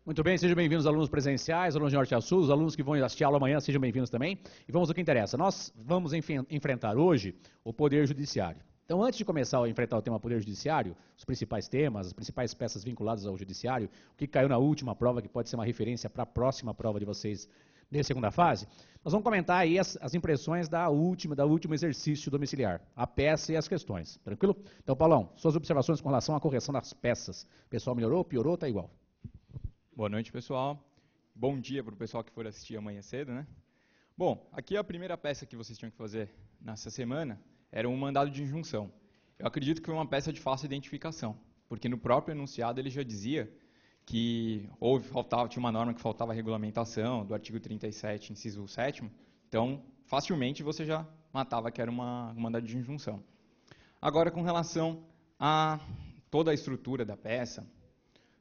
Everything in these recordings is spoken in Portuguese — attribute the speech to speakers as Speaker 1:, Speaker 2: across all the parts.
Speaker 1: Muito bem, sejam bem-vindos alunos presenciais, alunos de Norte a Sul, os alunos que vão assistir a aula amanhã, sejam bem-vindos também. E vamos ao que interessa. Nós vamos enfrentar hoje o Poder Judiciário. Então, antes de começar a enfrentar o tema Poder Judiciário, os principais temas, as principais peças vinculadas ao Judiciário, o que caiu na última prova, que pode ser uma referência para a próxima prova de vocês de segunda fase, nós vamos comentar aí as impressões do último exercício domiciliar, a peça e as questões. Tranquilo? Então, Paulão, suas observações com relação à correção das peças. O pessoal melhorou, piorou, tá igual?
Speaker 2: Boa noite, pessoal. Bom dia para o pessoal que for assistir amanhã cedo, né? Bom, aqui a primeira peça que vocês tinham que fazer nessa semana era um mandado de injunção. Eu acredito que foi uma peça de fácil identificação, porque no próprio enunciado ele já dizia que tinha uma norma que faltava regulamentação do artigo 37, inciso 7º, então facilmente você já matava que era um mandado de injunção. Agora, com relação a toda a estrutura da peça,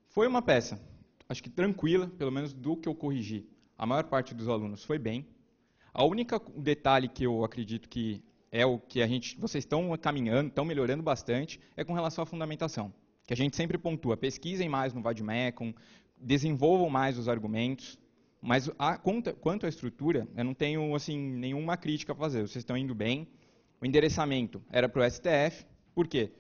Speaker 2: foi uma peça, acho que tranquila, pelo menos do que eu corrigi. A maior parte dos alunos foi bem. A única detalhe que eu acredito que é o que vocês estão caminhando, estão melhorando bastante, é com relação à fundamentação. Que a gente sempre pontua, pesquisem mais no Vademecum, desenvolvam mais os argumentos, mas quanto à estrutura, eu não tenho assim, nenhuma crítica a fazer, vocês estão indo bem. O endereçamento era para o STF, por quê?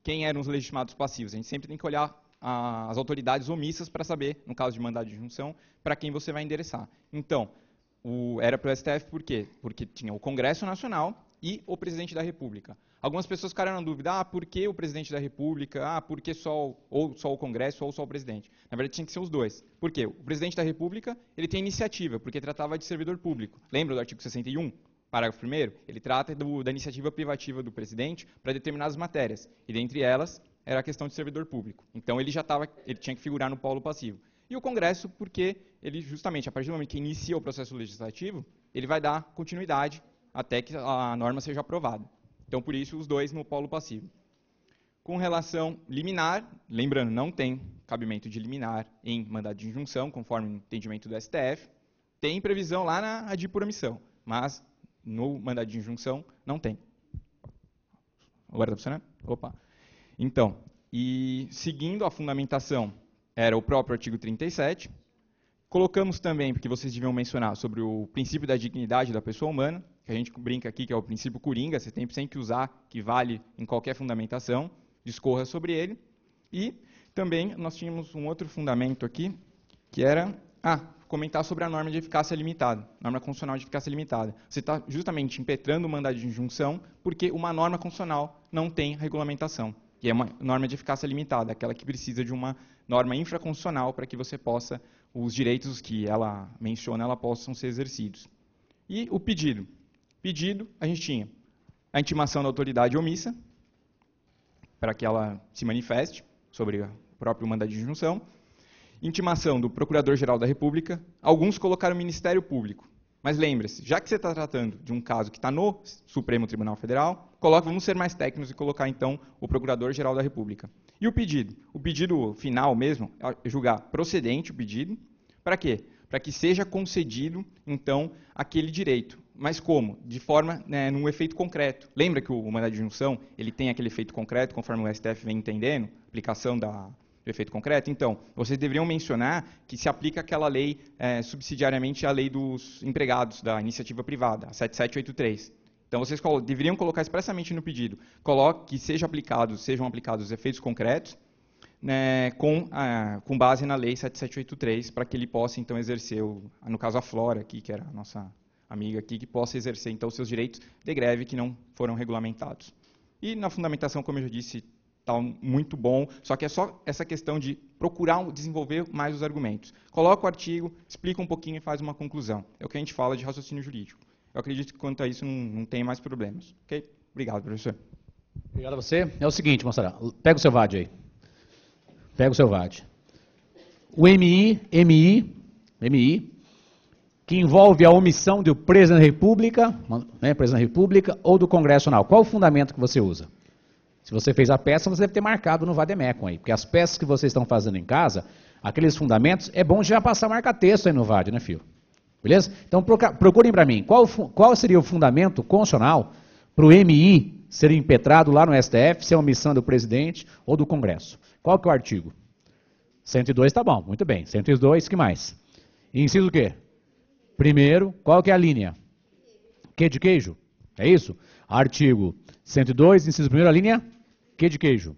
Speaker 2: Quem eram os legitimados passivos? A gente sempre tem que olhar as autoridades omissas para saber, no caso de mandado de injunção, para quem você vai endereçar. Então, era para o STF por quê? Porque tinha o Congresso Nacional e o Presidente da República. Algumas pessoas ficaram na dúvida, por que o Presidente da República, por que só o Congresso ou só o Presidente? Na verdade, tinha que ser os dois. Por quê? O Presidente da República ele tem iniciativa, porque tratava de servidor público. Lembra do artigo 61? Parágrafo 1º, ele trata da iniciativa privativa do presidente para determinadas matérias, e dentre elas era a questão de servidor público. Então ele tinha que figurar no polo passivo. E o Congresso, porque ele justamente, a partir do momento que inicia o processo legislativo, ele vai dar continuidade até que a norma seja aprovada. Então, por isso, os dois no polo passivo. Com relação liminar, lembrando, não tem cabimento de liminar em mandado de injunção, conforme o entendimento do STF. Tem previsão lá na ADI por omissão, mas no mandado de injunção não tem. Agora está funcionando? Opa. Então, e seguindo a fundamentação, era o próprio artigo 37. Colocamos também, porque vocês deviam mencionar, sobre o princípio da dignidade da pessoa humana, que a gente brinca aqui que é o princípio Coringa, você tem sempre que usar, que vale em qualquer fundamentação, discorra sobre ele. E também nós tínhamos um outro fundamento aqui, que era comentar sobre a norma de eficácia limitada, norma constitucional de eficácia limitada. Você está justamente impetrando o mandado de injunção, porque uma norma constitucional não tem regulamentação. E é uma norma de eficácia limitada, aquela que precisa de uma norma infraconstitucional para que você possa, os direitos que ela menciona, possam ser exercidos. E o pedido. Pedido, a gente tinha a intimação da autoridade omissa, para que ela se manifeste sobre o próprio mandado de injunção, intimação do Procurador-Geral da República, alguns colocaram o Ministério Público. Mas lembre-se, já que você está tratando de um caso que está no Supremo Tribunal Federal, vamos ser mais técnicos e colocar, então, o Procurador-Geral da República. E o pedido? O pedido final mesmo, é julgar procedente o pedido. Para quê? Para que seja concedido, então, aquele direito. Mas como? De forma, num efeito concreto. Lembra que o mandado de injunção ele tem aquele efeito concreto, conforme o STF vem entendendo, aplicação do efeito concreto? Então, vocês deveriam mencionar que se aplica aquela lei subsidiariamente à lei dos empregados da iniciativa privada, a 7783. Então, vocês deveriam colocar expressamente no pedido, que sejam aplicados os efeitos concretos, né, com base na lei 7783, para que ele possa, então, exercer, no caso a Flora, aqui, que era a nossa amiga aqui, que possa exercer, então, os seus direitos de greve que não foram regulamentados. E na fundamentação, como eu já disse, está muito bom, só que é só essa questão de procurar desenvolver mais os argumentos. Coloca o artigo, explica um pouquinho e faz uma conclusão. É o que a gente fala de raciocínio jurídico. Eu acredito que quanto a isso não tem mais problemas. Ok? Obrigado, professor.
Speaker 1: Obrigado a você. É o seguinte, moçada, pega o seu VAD aí. Pega o seu VAD. O MI, que envolve a omissão do Presidente da República, Presidente da República ou do Congresso Nacional. Qual o fundamento que você usa? Se você fez a peça, você deve ter marcado no Vademecum aí, porque as peças que vocês estão fazendo em casa, aqueles fundamentos, é bom já passar marca-texto aí no VAD, né, filho? Beleza? Então procurem para mim, qual seria o fundamento constitucional para o MI ser impetrado lá no STF, se é omissão do presidente ou do Congresso? Qual que é o artigo? 102 tá bom, muito bem. 102, que mais? Inciso o quê? Primeiro, qual que é a linha? Q de queijo? É isso? Artigo 102, inciso primeiro, a linha Q de queijo.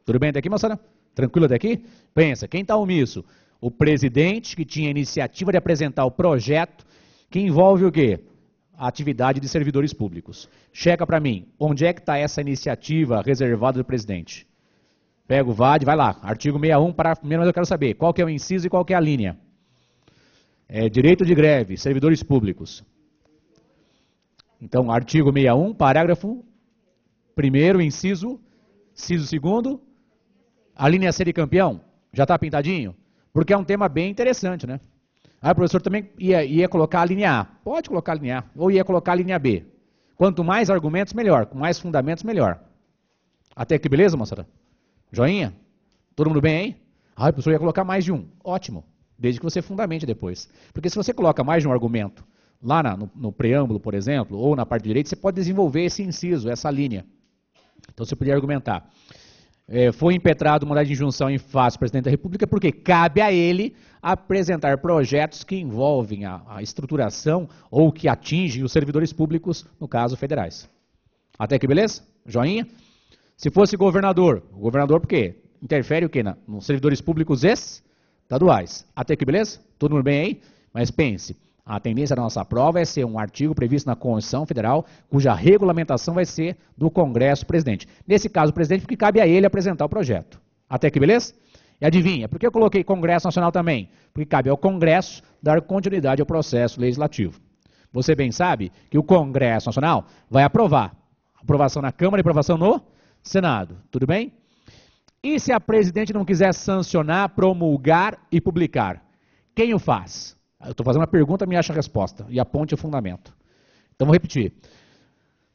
Speaker 1: Tudo bem até aqui, moçada? Tranquilo até aqui? Pensa, quem está omisso? O presidente que tinha a iniciativa de apresentar o projeto que envolve o quê? A atividade de servidores públicos. Checa para mim, onde é que está essa iniciativa reservada do presidente? Pega o VAD, vai lá, artigo 61, parágrafo 1º, mas eu quero saber qual que é o inciso e qual que é a linha. Direito de greve, servidores públicos. Então, artigo 61, parágrafo 1º, inciso 2º, a linha C de campeão, já está pintadinho? Porque é um tema bem interessante, né? Aí o professor também ia colocar a linha A. Pode colocar a linha A, ou ia colocar a linha B. Quanto mais argumentos, melhor. Com mais fundamentos, melhor. Até aqui, beleza, moçada? Joinha? Todo mundo bem aí? Ah, o professor ia colocar mais de um. Ótimo. Desde que você fundamente depois. Porque se você coloca mais de um argumento lá no preâmbulo, por exemplo, ou na parte de direito, você pode desenvolver esse inciso, essa linha. Então você poderia argumentar. Foi impetrado mandado de injunção em face do presidente da República porque cabe a ele apresentar projetos que envolvem a estruturação ou que atingem os servidores públicos, no caso, federais. Até aqui, beleza? Joinha? Se fosse governador, o governador por quê? Interfere o quê? Nos servidores públicos estaduais. Até aqui, beleza? Todo mundo bem aí? Mas pense, a tendência da nossa prova é ser um artigo previsto na Constituição Federal, cuja regulamentação vai ser do Congresso Presidente. Nesse caso, o presidente, porque cabe a ele apresentar o projeto. Até aqui, beleza? E adivinha, por que eu coloquei Congresso Nacional também? Porque cabe ao Congresso dar continuidade ao processo legislativo. Você bem sabe que o Congresso Nacional vai aprovar. Aprovação na Câmara e aprovação no Senado. Tudo bem? E se a presidente não quiser sancionar, promulgar e publicar? Quem o faz? Eu estou fazendo uma pergunta, me acha a resposta e aponte o fundamento. Então vou repetir.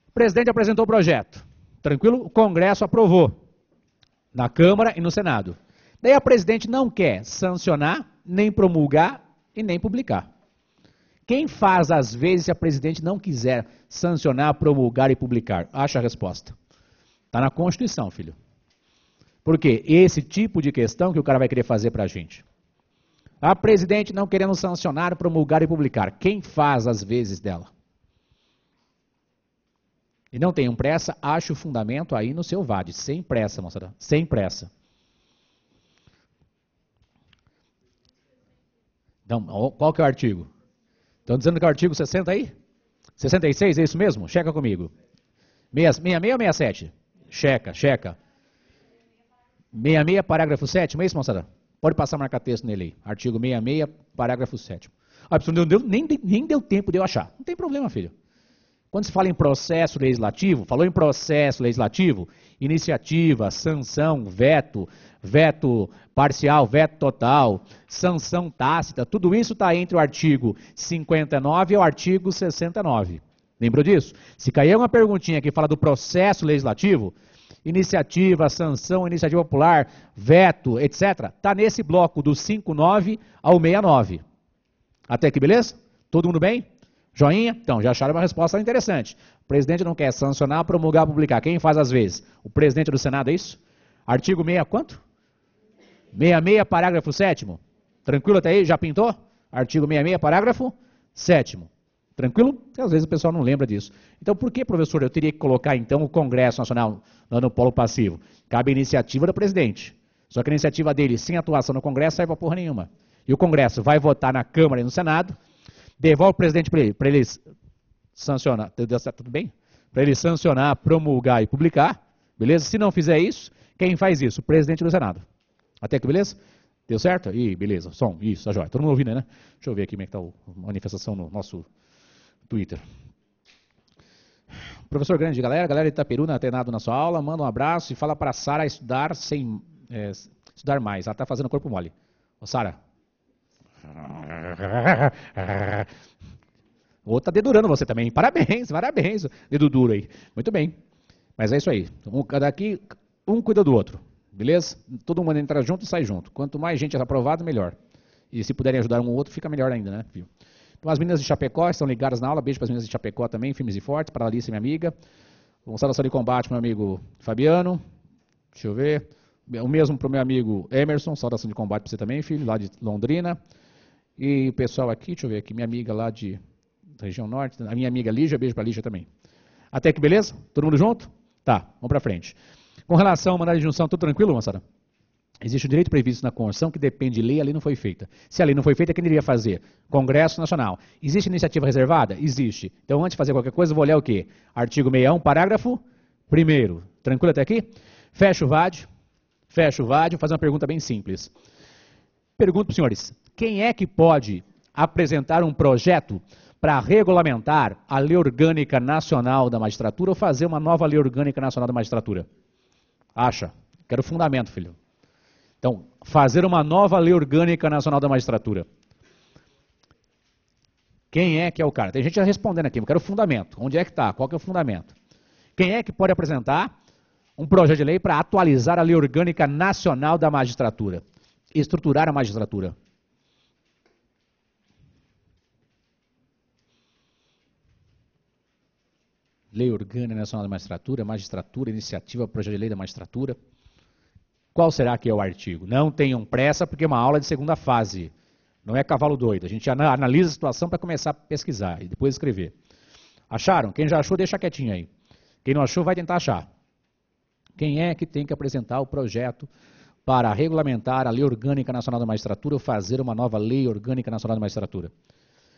Speaker 1: O presidente apresentou o projeto. Tranquilo? O Congresso aprovou. Na Câmara e no Senado. Daí a presidente não quer sancionar, nem promulgar e nem publicar. Quem faz às vezes se a presidente não quiser sancionar, promulgar e publicar? Acha a resposta. Está na Constituição, filho. Por quê? Esse tipo de questão que o cara vai querer fazer para a gente. A presidente não querendo sancionar, promulgar e publicar. Quem faz às vezes dela? E não tenham pressa, ache o fundamento aí no seu VAD. Sem pressa, moçada. Sem pressa. Então, qual que é o artigo? Estão dizendo que é o artigo 60 aí? 66, é isso mesmo? Checa comigo. 66 ou 67? Checa. 66, parágrafo 7º, é isso, moçada? Pode passar marca-texto nele aí. Artigo 66, parágrafo 7º. Ah, nem deu tempo de eu achar. Não tem problema, filho. Quando se fala em processo legislativo, falou em processo legislativo, iniciativa, sanção, veto parcial, veto total, sanção tácita, tudo isso está entre o artigo 59 e o artigo 69. Lembrou disso? Se cair uma perguntinha que fala do processo legislativo, iniciativa, sanção, iniciativa popular, veto, etc., está nesse bloco do 59 ao 69. Até aqui, beleza? Todo mundo bem? Joinha? Então, já acharam uma resposta interessante. O presidente não quer sancionar, promulgar, publicar. Quem faz às vezes? O presidente do Senado, é isso? Artigo 6 quanto? 66, parágrafo 7º. Tranquilo até aí? Já pintou? Artigo 66, parágrafo 7º. Tranquilo? Porque às vezes o pessoal não lembra disso. Então, por que, professor, eu teria que colocar, então, o Congresso Nacional no polo passivo? Cabe a iniciativa do presidente. Só que a iniciativa dele, sem atuação no Congresso, serve para porra nenhuma. E o Congresso vai votar na Câmara e no Senado, devolve o presidente para ele sancionar, tudo bem? Para ele sancionar, promulgar e publicar, beleza? Se não fizer isso, quem faz isso? O presidente do Senado. Até aqui, beleza? Deu certo? Ih, beleza, som, isso, a joia. Todo mundo ouvindo, né? Deixa eu ver aqui como é que está a manifestação no nosso Twitter. Professor grande, galera de Itaperuna, atenado na sua aula, manda um abraço e fala para a Sara estudar estudar mais. Ela está fazendo corpo mole. Ô, Sara. O outro está dedurando você também. Parabéns. Dedo duro aí. Muito bem. Mas é isso aí. Daqui, um cuida do outro. Beleza? Todo mundo entra junto e sai junto. Quanto mais gente aprovada, melhor. E se puderem ajudar um ou outro, fica melhor ainda, né? Então, as meninas de Chapecó estão ligadas na aula. Beijo para as meninas de Chapecó também, firmes e fortes. Para a Alice, minha amiga. Uma saudação de combate, meu amigo Fabiano. Deixa eu ver. O mesmo para o meu amigo Emerson, saudação de combate para você também, filho, lá de Londrina. E o pessoal aqui, deixa eu ver aqui, minha amiga lá da região norte, a minha amiga Lígia, beijo para Lígia também. Até aqui, beleza? Todo mundo junto? Tá, vamos para frente. Com relação ao mandado de injunção, tudo tranquilo, moçada? Existe um direito previsto na Constituição que depende de lei, a lei não foi feita. Se a lei não foi feita, quem deveria fazer? Congresso Nacional. Existe iniciativa reservada? Existe. Então, antes de fazer qualquer coisa, eu vou olhar o quê? Artigo 61, parágrafo 1º. Tranquilo até aqui? Fecha o VAD. Vou fazer uma pergunta bem simples. Pergunto para os senhores, quem é que pode apresentar um projeto para regulamentar a Lei Orgânica Nacional da Magistratura ou fazer uma nova Lei Orgânica Nacional da Magistratura? Acha? Quero fundamento, filho. Então, fazer uma nova Lei Orgânica Nacional da Magistratura. Quem é que é o cara? Tem gente já respondendo aqui, eu quero fundamento. Onde é que está? Qual que é o fundamento? Quem é que pode apresentar um projeto de lei para atualizar a Lei Orgânica Nacional da Magistratura? Estruturar a magistratura. Lei Orgânica Nacional da Magistratura, iniciativa, projeto de lei da magistratura. Qual será que é o artigo? Não tenham pressa, porque é uma aula de segunda fase. Não é cavalo doido. A gente analisa a situação para começar a pesquisar e depois escrever. Acharam? Quem já achou, deixa quietinho aí. Quem não achou, vai tentar achar. Quem é que tem que apresentar o projeto para regulamentar a Lei Orgânica Nacional da Magistratura ou fazer uma nova Lei Orgânica Nacional da Magistratura?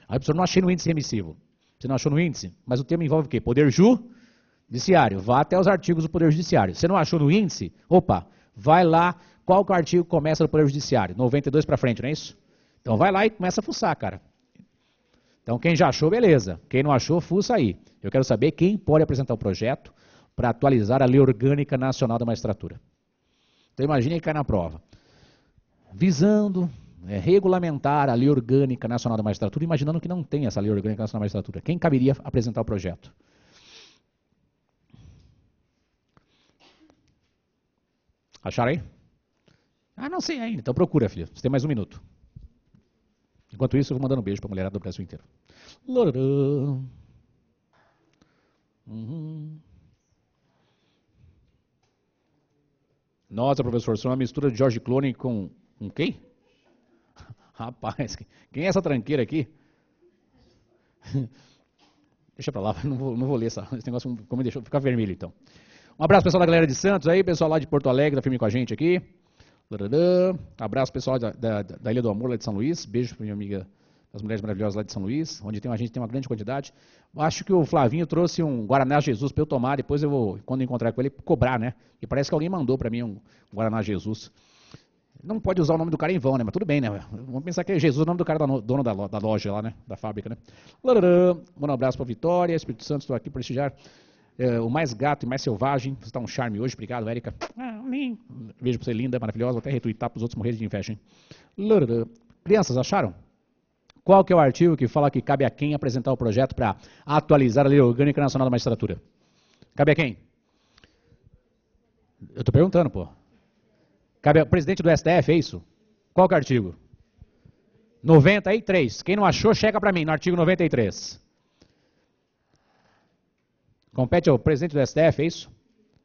Speaker 1: Aí, professor, não achei no índice remissivo. Você não achou no índice? Mas o tema envolve o quê? Poder judiciário. Vá até os artigos do Poder Judiciário. Você não achou no índice? Opa, vai lá. Qual que é o artigo que começa no Poder Judiciário? 92 para frente, não é isso? Então vai lá e começa a fuçar, cara. Então quem já achou, beleza. Quem não achou, fuça aí. Eu quero saber quem pode apresentar o projeto para atualizar a Lei Orgânica Nacional da Magistratura. Então imagine que cai na prova. Visando regulamentar a Lei Orgânica Nacional da Magistratura, imaginando que não tem essa Lei Orgânica Nacional da Magistratura. Quem caberia apresentar o projeto? Acharam aí? Ah, não sei ainda. Então procura, filho. Você tem mais um minuto. Enquanto isso, eu vou mandando um beijo para a mulherada do Brasil inteiro. Nossa, professor, isso é uma mistura de George Clooney com quem? Rapaz, quem é essa tranqueira aqui? Deixa pra lá, não vou ler esse negócio, como me deixou ficar vermelho então. Um abraço pessoal da galera de Santos aí, pessoal lá de Porto Alegre, tá firme com a gente aqui. Abraço pessoal da Ilha do Amor lá de São Luís, beijo pra minha amiga das Mulheres Maravilhosas lá de São Luís, onde a gente tem uma grande quantidade. Acho que o Flavinho trouxe um Guaraná Jesus para eu tomar, depois eu vou, quando encontrar com ele, cobrar, né? E parece que alguém mandou para mim um Guaraná Jesus. Não pode usar o nome do cara em vão, né? Mas tudo bem, né? Vamos pensar que é Jesus o nome do cara dono da loja lá, né? Da fábrica, né? Manda um abraço para Vitória, Espírito Santo, estou aqui para prestigiar o mais gato e mais selvagem. Você está um charme hoje, obrigado, Érica. Beijo para você, linda, maravilhosa. Vou até retweetar para os outros morrerem de inveja, hein? Crianças, acharam? Qual que é o artigo que fala que cabe a quem apresentar o projeto para atualizar a Lei Orgânica Nacional da Magistratura? Cabe a quem? Eu estou perguntando, pô. Cabe ao presidente do STF, é isso? Qual que é o artigo? 93. Quem não achou, chega para mim, no artigo 93. Compete ao presidente do STF, é isso?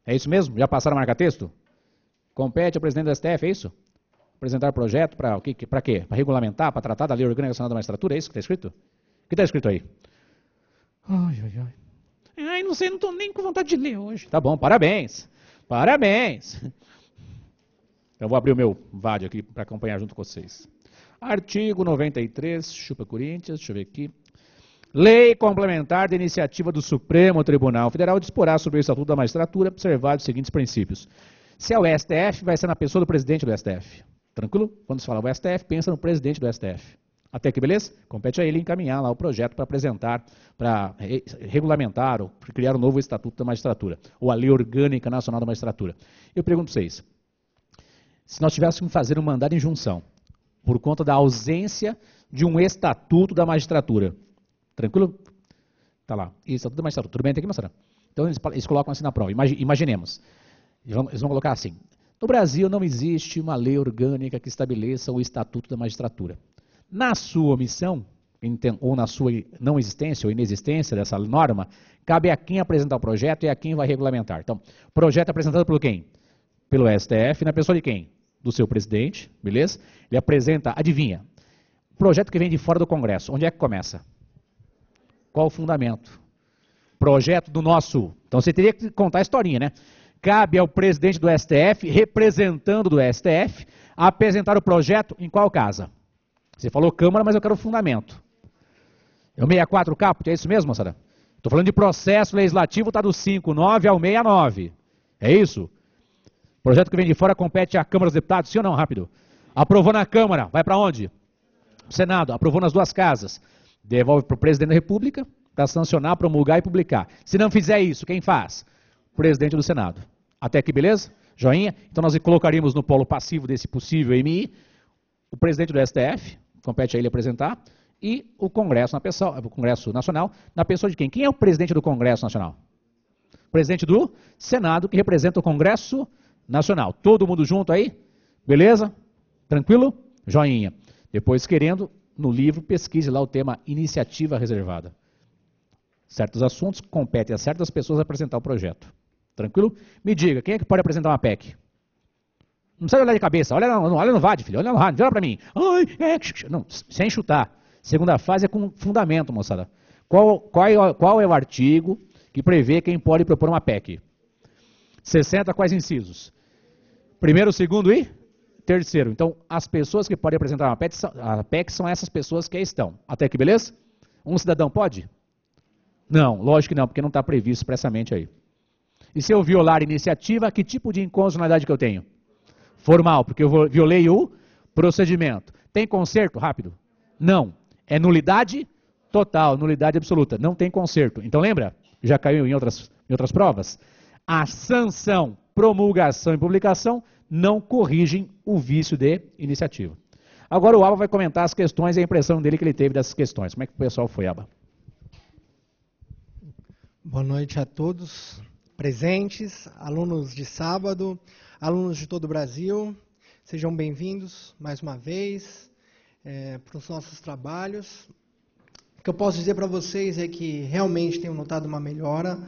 Speaker 1: É isso mesmo? Já passaram a marcar texto? Compete ao presidente do STF, é isso? Apresentar projeto para o quê? Para quê? Para regulamentar, para tratar da Lei Orgânica Nacional da Magistratura, é isso que está escrito? O que está escrito aí? Ai, não sei, não estou nem com vontade de ler hoje. Tá bom, parabéns. Parabéns. Eu vou abrir o meu VAD aqui para acompanhar junto com vocês. Artigo 93, chupa Corinthians, deixa eu ver aqui. Lei complementar de iniciativa do Supremo Tribunal Federal disporá sobre o Estatuto da Magistratura, observados os seguintes princípios. Se é o STF, vai ser na pessoa do presidente do STF. Tranquilo? Quando se fala o STF, pensa no presidente do STF. Até aqui, beleza? Compete a ele encaminhar lá o projeto para apresentar, para regulamentar ou criar um novo Estatuto da Magistratura, ou a Lei Orgânica Nacional da Magistratura. Eu pergunto para vocês, se nós tivéssemos que fazer um mandado de injunção por conta da ausência de um Estatuto da Magistratura, tranquilo? Tá lá, Estatuto da Magistratura, tudo bem até aqui, moçada? Então eles colocam assim na prova, imaginemos, eles vão colocar assim, no Brasil não existe uma lei orgânica que estabeleça o Estatuto da Magistratura. Na sua omissão, ou na sua não existência ou inexistência dessa norma, cabe a quem apresentar o projeto e a quem vai regulamentar. Então, projeto apresentado por quem? pelo STF, na pessoa de quem? Do seu presidente, beleza? Ele apresenta, adivinha, projeto que vem de fora do Congresso. Onde é que começa? Qual o fundamento? Projeto do nosso... Então você teria que contar a historinha, né? Cabe ao presidente do STF, representando do STF, apresentar o projeto em qual casa? Você falou Câmara, mas eu quero o fundamento. É o 64 caput, é isso mesmo, moçada? Estou falando de processo legislativo, está do 59 ao 69. É isso? Projeto que vem de fora compete à Câmara dos Deputados, sim ou não? Rápido. Aprovou na Câmara, vai para onde? Senado. Aprovou nas duas casas. Devolve para o presidente da República, para sancionar, promulgar e publicar. Se não fizer isso, quem faz? O presidente do Senado. Até aqui, beleza? Joinha? Então nós colocaríamos no polo passivo desse possível MI o presidente do STF, compete a ele apresentar, e o Congresso, o Congresso Nacional, na pessoa de quem? Quem é o presidente do Congresso Nacional? O presidente do Senado, que representa o Congresso Nacional. Todo mundo junto aí? Beleza? Tranquilo? Joinha. Depois, querendo, no livro, pesquise lá o tema iniciativa reservada. Certos assuntos competem a certas pessoas apresentar o projeto. Tranquilo? Me diga, quem é que pode apresentar uma PEC? Não precisa olhar de cabeça, olha no VAD, filho, olha no VAD, olha para mim. Ai, não, sem chutar. Segunda fase é com fundamento, moçada. Qual é o artigo que prevê quem pode propor uma PEC? 60, quais incisos? Primeiro, segundo e terceiro. Então, as pessoas que podem apresentar uma PEC são essas pessoas que aí estão. Até aqui, beleza? Um cidadão pode? Não, lógico que não, porque não está previsto expressamente aí. E se eu violar a iniciativa, que tipo de inconstitucionalidade que eu tenho? Formal, porque eu violei o procedimento. Tem conserto? Rápido. Não. É nulidade total, nulidade absoluta. Não tem conserto. Então lembra? Já caiu em outras provas? A sanção, promulgação e publicação não corrigem o vício de iniciativa. Agora o Aba vai comentar as questões e a impressão dele que ele teve dessas questões. Como é que o pessoal foi, Aba?
Speaker 3: Boa noite a todos presentes, alunos de sábado, alunos de todo o Brasil. Sejam bem-vindos mais uma vez para os nossos trabalhos. O que eu posso dizer para vocês é que realmente tenho notado uma melhora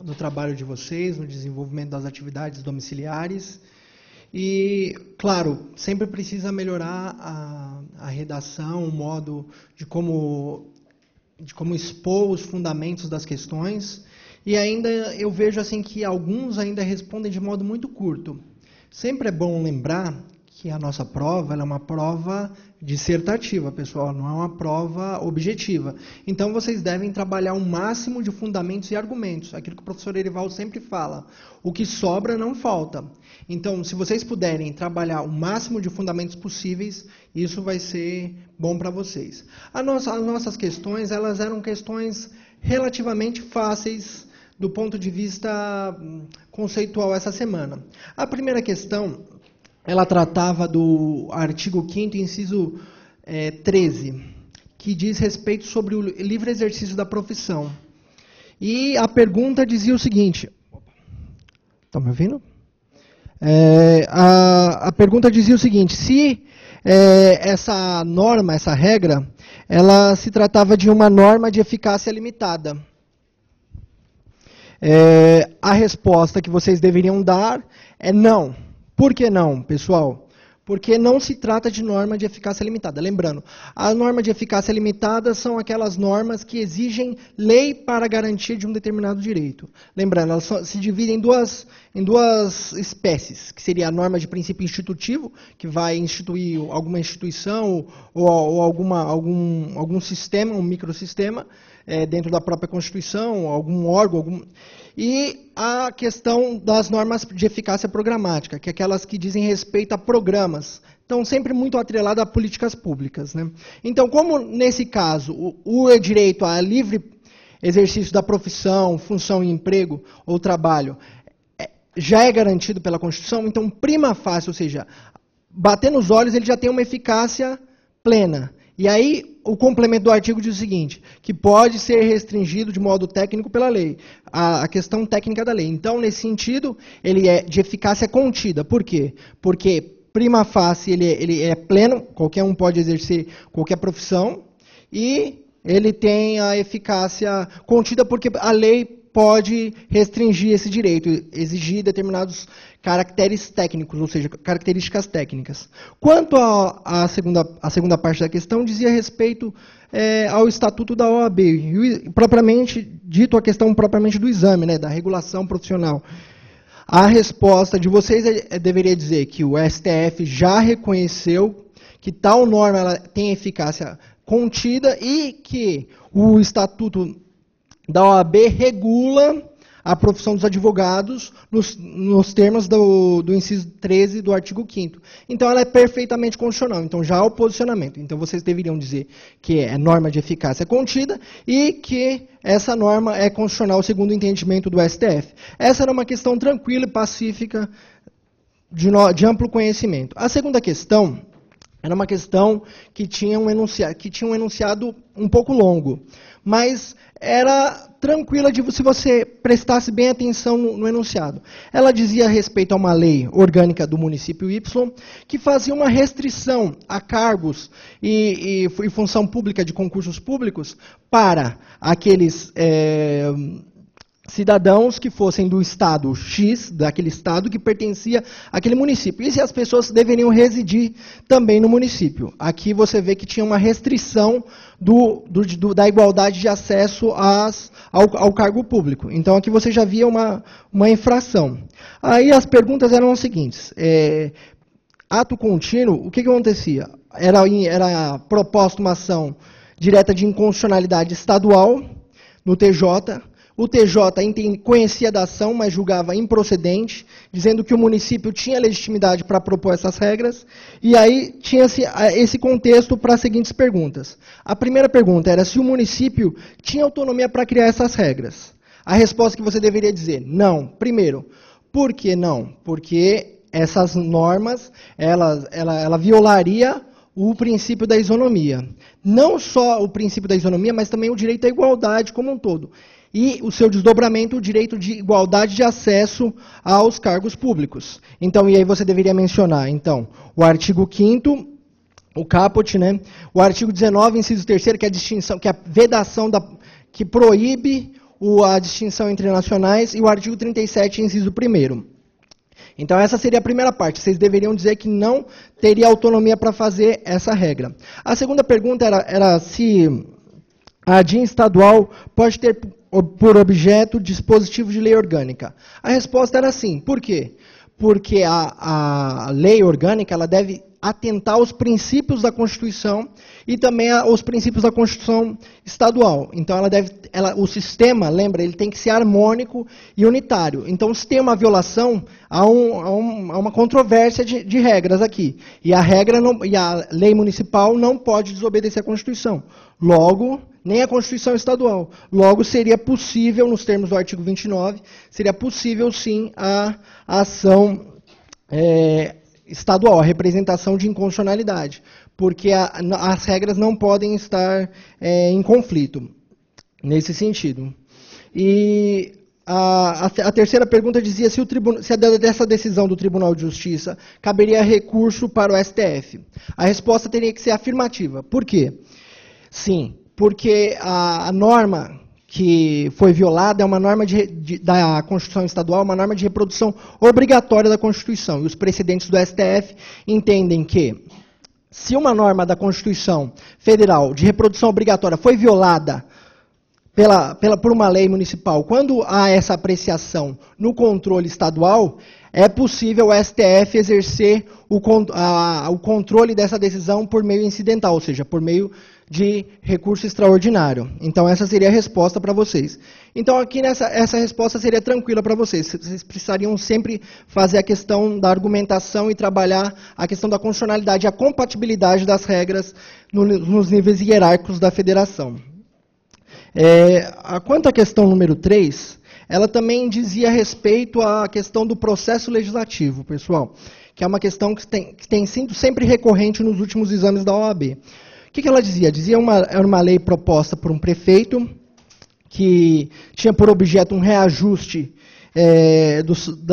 Speaker 3: no trabalho de vocês, no desenvolvimento das atividades domiciliares. E, claro, sempre precisa melhorar a redação, o modo de como expor os fundamentos das questões. E ainda eu vejo assim que alguns ainda respondem de modo muito curto. Sempre é bom lembrar que a nossa prova ela é uma prova dissertativa, pessoal, não é uma prova objetiva. Então, vocês devem trabalhar o máximo de fundamentos e argumentos, aquilo que o professor Erivaldo sempre fala. O que sobra não falta. Então, se vocês puderem trabalhar o máximo de fundamentos possíveis, isso vai ser bom para vocês. As nossas questões, elas eram questões relativamente fáceis do ponto de vista conceitual essa semana. A primeira questão, ela tratava do artigo 5º, inciso 13, que diz respeito sobre o livre exercício da profissão. E a pergunta dizia o seguinte... Estão me ouvindo? A pergunta dizia o seguinte, se essa norma, essa regra, ela se tratava de uma norma de eficácia limitada. A resposta que vocês deveriam dar é não. Por que não, pessoal? Porque não se trata de norma de eficácia limitada. Lembrando, a norma de eficácia limitada são aquelas normas que exigem lei para a garantia de um determinado direito. Lembrando, elas se dividem em duas espécies, que seria a norma de princípio institutivo, que vai instituir alguma instituição ou algum sistema, um microsistema, dentro da própria Constituição, algum órgão, e a questão das normas de eficácia programática, que é aquelas que dizem respeito a programas. Então, sempre muito atrelado a políticas públicas, né? Então, como nesse caso o direito a livre exercício da profissão, função e emprego ou trabalho já é garantido pela Constituição, então, prima facie, ou seja, bater nos olhos, ele já tem uma eficácia plena. E aí, o complemento do artigo diz o seguinte, que pode ser restringido de modo técnico pela lei, a questão técnica da lei. Então, nesse sentido, ele é de eficácia contida. Por quê? Porque, prima facie, ele é pleno, qualquer um pode exercer qualquer profissão, e ele tem a eficácia contida porque a lei pode restringir esse direito, exigir determinados caracteres técnicos, ou seja, características técnicas. Quanto à segunda parte da questão, dizia respeito ao Estatuto da OAB, e propriamente dito a questão propriamente do exame, né, da regulação profissional. A resposta de vocês deveria dizer que o STF já reconheceu que tal norma ela tem eficácia contida e que o Estatuto da OAB regula a profissão dos advogados nos termos do inciso 13 do artigo 5º. Então, ela é perfeitamente constitucional. Então, já há o posicionamento. Então, vocês deveriam dizer que é norma de eficácia contida e que essa norma é constitucional segundo o entendimento do STF. Essa era uma questão tranquila e pacífica de amplo conhecimento. A segunda questão era uma questão que tinha um enunciado um pouco longo, mas era tranquila se você prestasse bem atenção no enunciado. Ela dizia respeito a uma lei orgânica do município Y, que fazia uma restrição a cargos e função pública de concursos públicos para aqueles cidadãos que fossem do estado X, daquele estado que pertencia àquele município. E se as pessoas deveriam residir também no município. Aqui você vê que tinha uma restrição da igualdade de acesso ao cargo público. Então aqui você já via uma infração. Aí as perguntas eram as seguintes. Ato contínuo, o que acontecia? Era proposta uma ação direta de inconstitucionalidade estadual no TJ. O TJ conhecia da ação, mas julgava improcedente, dizendo que o município tinha legitimidade para propor essas regras, e aí tinha-se esse contexto para as seguintes perguntas. A primeira pergunta era se o município tinha autonomia para criar essas regras. A resposta que você deveria dizer, não. Primeiro, por que não? Porque essas normas, ela violaria o princípio da isonomia. Não só o princípio da isonomia, mas também o direito à igualdade como um todo. E o seu desdobramento, o direito de igualdade de acesso aos cargos públicos. Então, e aí você deveria mencionar, então, o artigo 5º, o caput, né? O artigo 19, inciso 3º, que é a distinção, que é a vedação que proíbe a distinção entre nacionais, e o artigo 37, inciso 1º. Então, essa seria a primeira parte. Vocês deveriam dizer que não teria autonomia para fazer essa regra. A segunda pergunta era se a DIN estadual pode ter por objeto dispositivo de lei orgânica. A resposta era sim. Por quê? Porque a lei orgânica ela deve atentar aos princípios da Constituição e também aos princípios da Constituição estadual. Então, o sistema, lembra, ele tem que ser harmônico e unitário. Então, se tem uma violação, há uma controvérsia de regras aqui. E a lei municipal não pode desobedecer à Constituição. Logo, nem a Constituição estadual. Logo, seria possível, nos termos do artigo 29, seria possível, sim, a ação estadual, a representação de inconstitucionalidade, porque as regras não podem estar em conflito, nesse sentido. E a terceira pergunta dizia se dessa decisão do Tribunal de Justiça caberia recurso para o STF. A resposta teria que ser afirmativa. Por quê? Sim, porque a norma que foi violada é uma norma da Constituição Estadual, uma norma de reprodução obrigatória da Constituição. E os precedentes do STF entendem que, se uma norma da Constituição Federal de reprodução obrigatória foi violada por uma lei municipal, quando há essa apreciação no controle estadual, é possível o STF exercer o controle dessa decisão por meio incidental, ou seja, por meio de recurso extraordinário. Então, essa seria a resposta para vocês. Então, aqui essa resposta seria tranquila para vocês. Vocês precisariam sempre fazer a questão da argumentação e trabalhar a questão da constitucionalidade e a compatibilidade das regras nos níveis hierárquicos da federação. Quanto à questão número 3, ela também dizia respeito à questão do processo legislativo, pessoal, que é uma questão que tem sido sempre recorrente nos últimos exames da OAB. O que ela dizia? Era uma lei proposta por um prefeito, que tinha por objeto um reajuste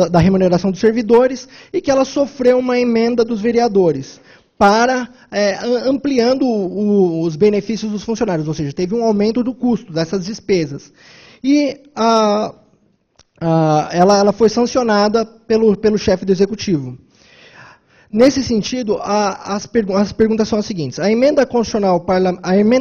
Speaker 3: da remuneração dos servidores, e que ela sofreu uma emenda dos vereadores, ampliando os benefícios dos funcionários, ou seja, teve um aumento do custo dessas despesas. e ela foi sancionada pelo chefe do Executivo. Nesse sentido, as perguntas são as seguintes. A emenda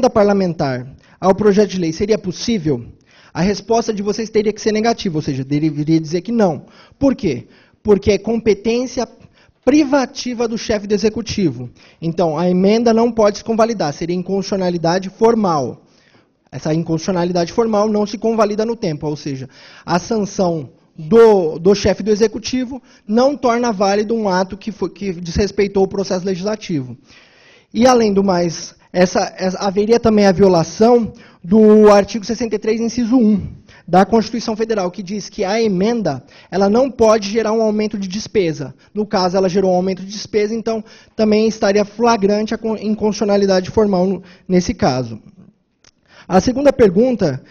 Speaker 3: parlamentar ao projeto de lei seria possível? A resposta de vocês teria que ser negativa, ou seja, deveria dizer que não. Por quê? Porque é competência privativa do chefe do Executivo. Então, a emenda não pode se convalidar, seria inconstitucionalidade formal. Essa inconstitucionalidade formal não se convalida no tempo, ou seja, a sanção do chefe do Executivo não torna válido um ato que desrespeitou o processo legislativo. E, além do mais, haveria também a violação do artigo 63, inciso 1, da Constituição Federal, que diz que a emenda ela não pode gerar um aumento de despesa. No caso, ela gerou um aumento de despesa, então também estaria flagrante a inconstitucionalidade formal nesse caso. A segunda pergunta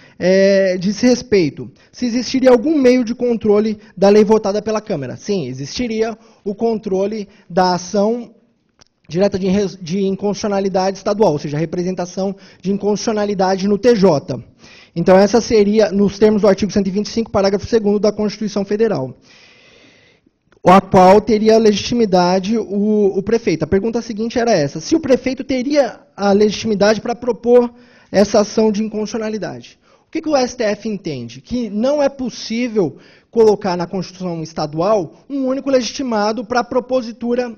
Speaker 3: diz respeito se existiria algum meio de controle da lei votada pela Câmara. Sim, existiria o controle da ação direta de inconstitucionalidade estadual, ou seja, a representação de inconstitucionalidade no TJ. Então, essa seria, nos termos do artigo 125, parágrafo 2º da Constituição Federal, a qual teria legitimidade o prefeito. A pergunta seguinte era essa: se o prefeito teria a legitimidade para propor essa ação de inconstitucionalidade. O que o STF entende? Que não é possível colocar na Constituição estadual um único legitimado para a propositura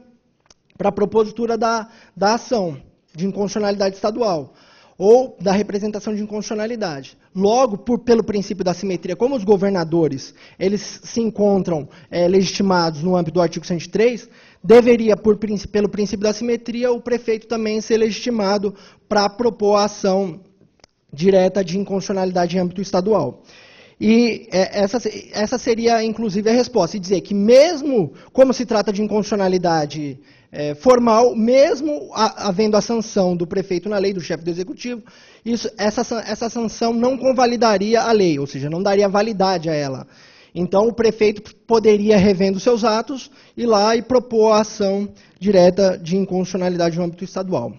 Speaker 3: da ação de inconstitucionalidade estadual, ou da representação de inconstitucionalidade. Logo, pelo princípio da simetria, como os governadores eles se encontram legitimados no âmbito do artigo 103, deveria, pelo princípio da simetria, o prefeito também ser legitimado para propor a ação direta de inconstitucionalidade em âmbito estadual. E essa seria, inclusive, a resposta, e dizer que mesmo como se trata de inconstitucionalidade formal, mesmo havendo a sanção do prefeito na lei, do chefe do Executivo, essa sanção não convalidaria a lei, ou seja, não daria validade a ela. Então, o prefeito poderia, revendo seus atos, ir lá e propor a ação direta de inconstitucionalidade no âmbito estadual.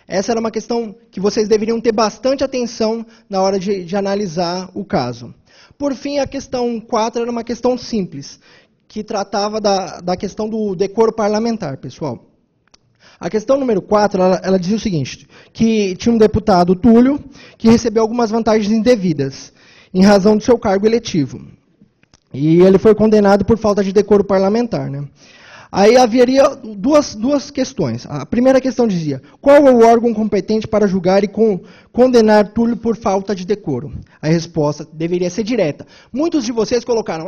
Speaker 3: Essa era uma questão que vocês deveriam ter bastante atenção na hora de analisar o caso. Por fim, a questão 4 era uma questão simples, que tratava da questão do decoro parlamentar, pessoal. A questão número 4, ela dizia o seguinte, que tinha um deputado, Túlio, que recebeu algumas vantagens indevidas, em razão do seu cargo eletivo. E ele foi condenado por falta de decoro parlamentar, né? Aí haveria duas questões. A primeira questão dizia, qual é o órgão competente para julgar e condenar Túlio por falta de decoro? A resposta deveria ser direta. Muitos de vocês colocaram,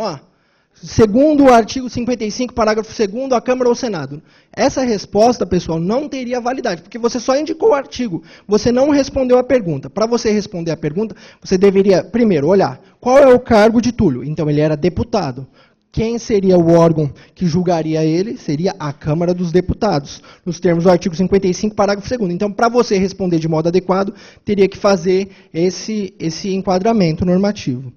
Speaker 3: segundo o artigo 55, parágrafo 2º, a Câmara ou o Senado. Essa resposta, pessoal, não teria validade, porque você só indicou o artigo, você não respondeu a pergunta. Para você responder a pergunta, você deveria, primeiro, olhar qual é o cargo de Túlio. Então, ele era deputado. Quem seria o órgão que julgaria ele? Seria a Câmara dos Deputados, nos termos do artigo 55, parágrafo 2º. Então, para você responder de modo adequado, teria que fazer esse enquadramento normativo.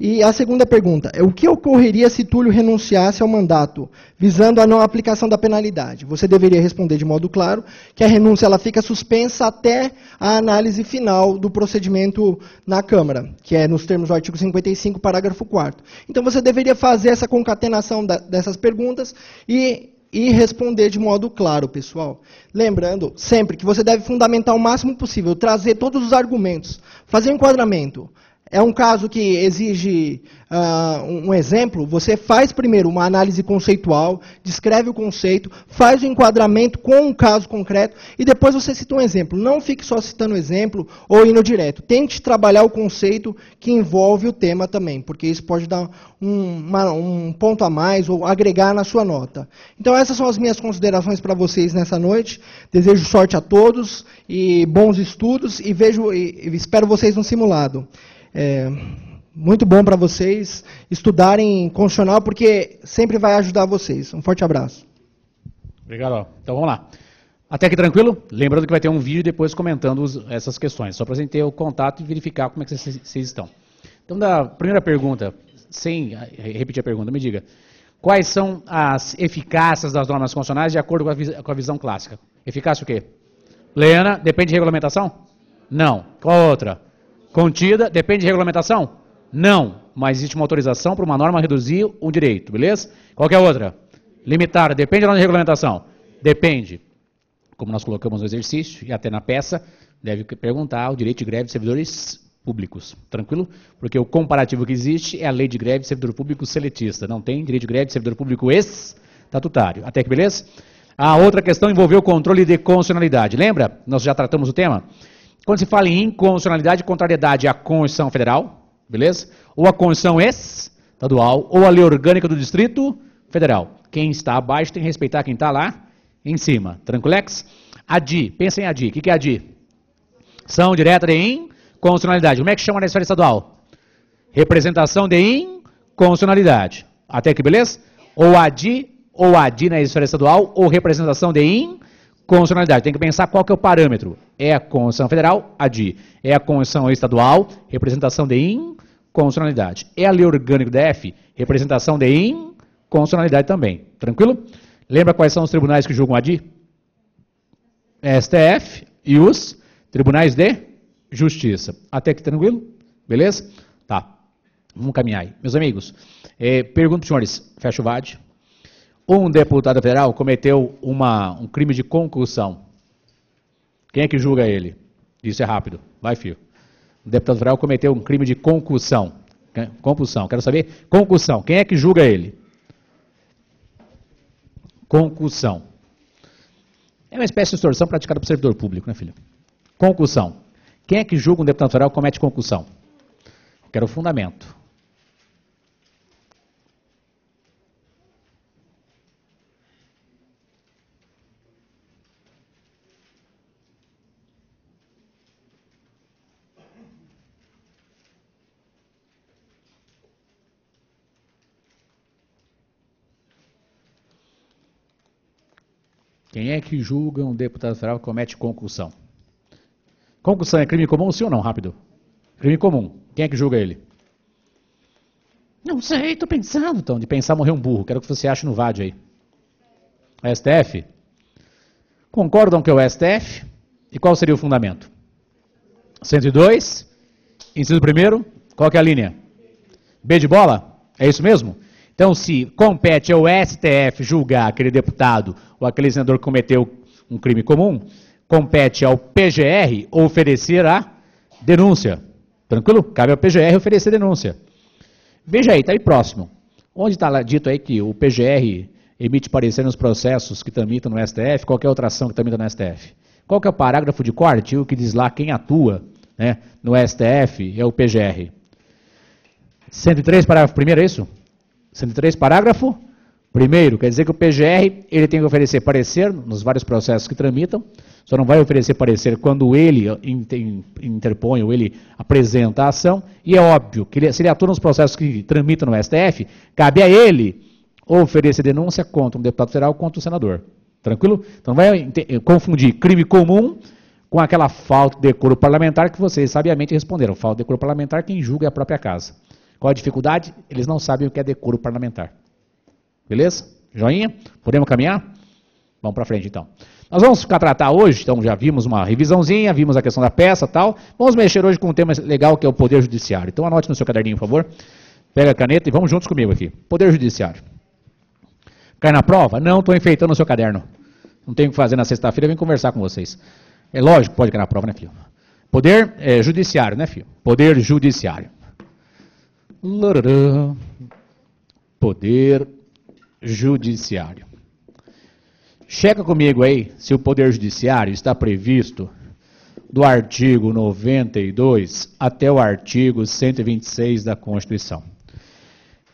Speaker 3: E a segunda pergunta é, o que ocorreria se Túlio renunciasse ao mandato, visando a não aplicação da penalidade? Você deveria responder de modo claro que a renúncia ela fica suspensa até a análise final do procedimento na Câmara, que é nos termos do artigo 55, parágrafo 4º. Então, você deveria fazer essa concatenação dessas perguntas e responder de modo claro, pessoal. Lembrando, sempre, que você deve fundamentar o máximo possível, trazer todos os argumentos, fazer um enquadramento. É um caso que exige um exemplo, você faz primeiro uma análise conceitual, descreve o conceito, faz o enquadramento com um caso concreto e depois você cita um exemplo. Não fique só citando o exemplo ou indo direto. Tente trabalhar o conceito que envolve o tema também, porque isso pode dar um ponto a mais ou agregar na sua nota. Então essas são as minhas considerações para vocês nessa noite. Desejo sorte a todos e bons estudos e espero vocês no simulado. Muito bom para vocês estudarem constitucional, porque sempre vai ajudar vocês. Um forte abraço.
Speaker 1: Obrigado. Então vamos lá. Até aqui tranquilo? Lembrando que vai ter um vídeo depois comentando essas questões, só para a gente ter o contato e verificar como é que vocês estão. Então, da primeira pergunta, sem repetir a pergunta, me diga, quais são as eficácias das normas constitucionais de acordo com a visão clássica? Eficácia o quê? Plena, depende de regulamentação? Não. Qual outra? Contida, depende de regulamentação? Não, mas existe uma autorização para uma norma reduzir um direito, beleza? Qual que é a outra? Limitar, depende da regulamentação? Depende. Como nós colocamos no exercício e até na peça, deve perguntar o direito de greve de servidores públicos, tranquilo? Porque o comparativo que existe é a lei de greve de servidor público seletista, não tem direito de greve de servidor público estatutário. Até que beleza? A outra questão envolveu o controle de constitucionalidade. Lembra? Nós já tratamos o tema? Quando se fala em inconstitucionalidade, contrariedade à Constituição Federal, beleza? Ou a Constituição estadual, ou a lei orgânica do Distrito Federal. Quem está abaixo tem que respeitar quem está lá em cima. Tranquilex? ADI, pensa em ADI. O que é ADI? Ação direta de inconstitucionalidade. Como é que chama na esfera estadual? Representação de inconstitucionalidade. Até aqui, beleza? Ou ADI na esfera estadual, ou representação de inconstitucionalidade. Tem que pensar qual que é o parâmetro. É a Constituição Federal, ADI. É a Constituição Estadual, representação de inconstitucionalidade. É a lei orgânica do DF, representação de inconstitucionalidade também. Tranquilo? Lembra quais são os tribunais que julgam ADI? STF e os tribunais de justiça. Até aqui tranquilo? Beleza? Tá. Vamos caminhar aí. Meus amigos, pergunto para os senhores, fecha o VAD. Um deputado federal cometeu um crime de concussão. Quem é que julga ele? Isso é rápido. Vai, filho. Um deputado federal cometeu um crime de concussão. Compulsão. Quero saber. Concussão. Quem é que julga ele? Concussão. É uma espécie de extorsão praticada por servidor público, né, filho? Concussão. Quem é que julga um deputado federal que comete concussão? Quero o fundamento. Quem é que julga um deputado federal que comete concussão? Concussão é crime comum, sim ou não? Rápido. Crime comum. Quem é que julga ele? Não sei, estou pensando. Então, de pensar morrer um burro. Quero que você ache no VAD aí. O STF? Concordam que é o STF? E qual seria o fundamento? 102, inciso 1º, qual que é a linha? B de bola? É isso mesmo? Então, se compete ao STF julgar aquele deputado ou aquele senador que cometeu um crime comum, compete ao PGR oferecer a denúncia. Tranquilo? Cabe ao PGR oferecer denúncia. Veja aí, está aí próximo. Onde está dito aí que o PGR emite parecer nos processos que tramitam no STF, qualquer outra ação que tramita no STF? Qual que é o parágrafo de qual artigo que diz lá quem atua, né, no STF é o PGR? 103, parágrafo 1º, é isso? 103, parágrafo 1º, quer dizer que o PGR ele tem que oferecer parecer nos vários processos que tramitam, só não vai oferecer parecer quando ele interpõe ou ele apresenta a ação, e é óbvio que se ele atua nos processos que tramitam no STF, cabe a ele oferecer denúncia contra um deputado federal ou contra um senador. Tranquilo? Então não vai confundir crime comum com aquela falta de decoro parlamentar que vocês sabiamente responderam. Falta de decoro parlamentar, quem julga é a própria casa. Qual a dificuldade? Eles não sabem o que é decoro parlamentar. Beleza? Joinha? Podemos caminhar? Vamos para frente, então. Nós vamos tratar hoje, então já vimos uma revisãozinha, vimos a questão da peça e tal. Vamos mexer hoje com um tema legal que é o Poder Judiciário. Então anote no seu caderninho, por favor. Pega a caneta e vamos juntos comigo aqui. Poder Judiciário. Cai na prova? Não, estou enfeitando o seu caderno. Não tenho o que fazer na sexta-feira, eu vim conversar com vocês. É lógico que pode cair na prova, né, filho? Poder Judiciário, né, filho? Poder Judiciário. Poder Judiciário. Checa comigo aí se o Poder Judiciário está previsto do artigo 92 até o artigo 126 da Constituição.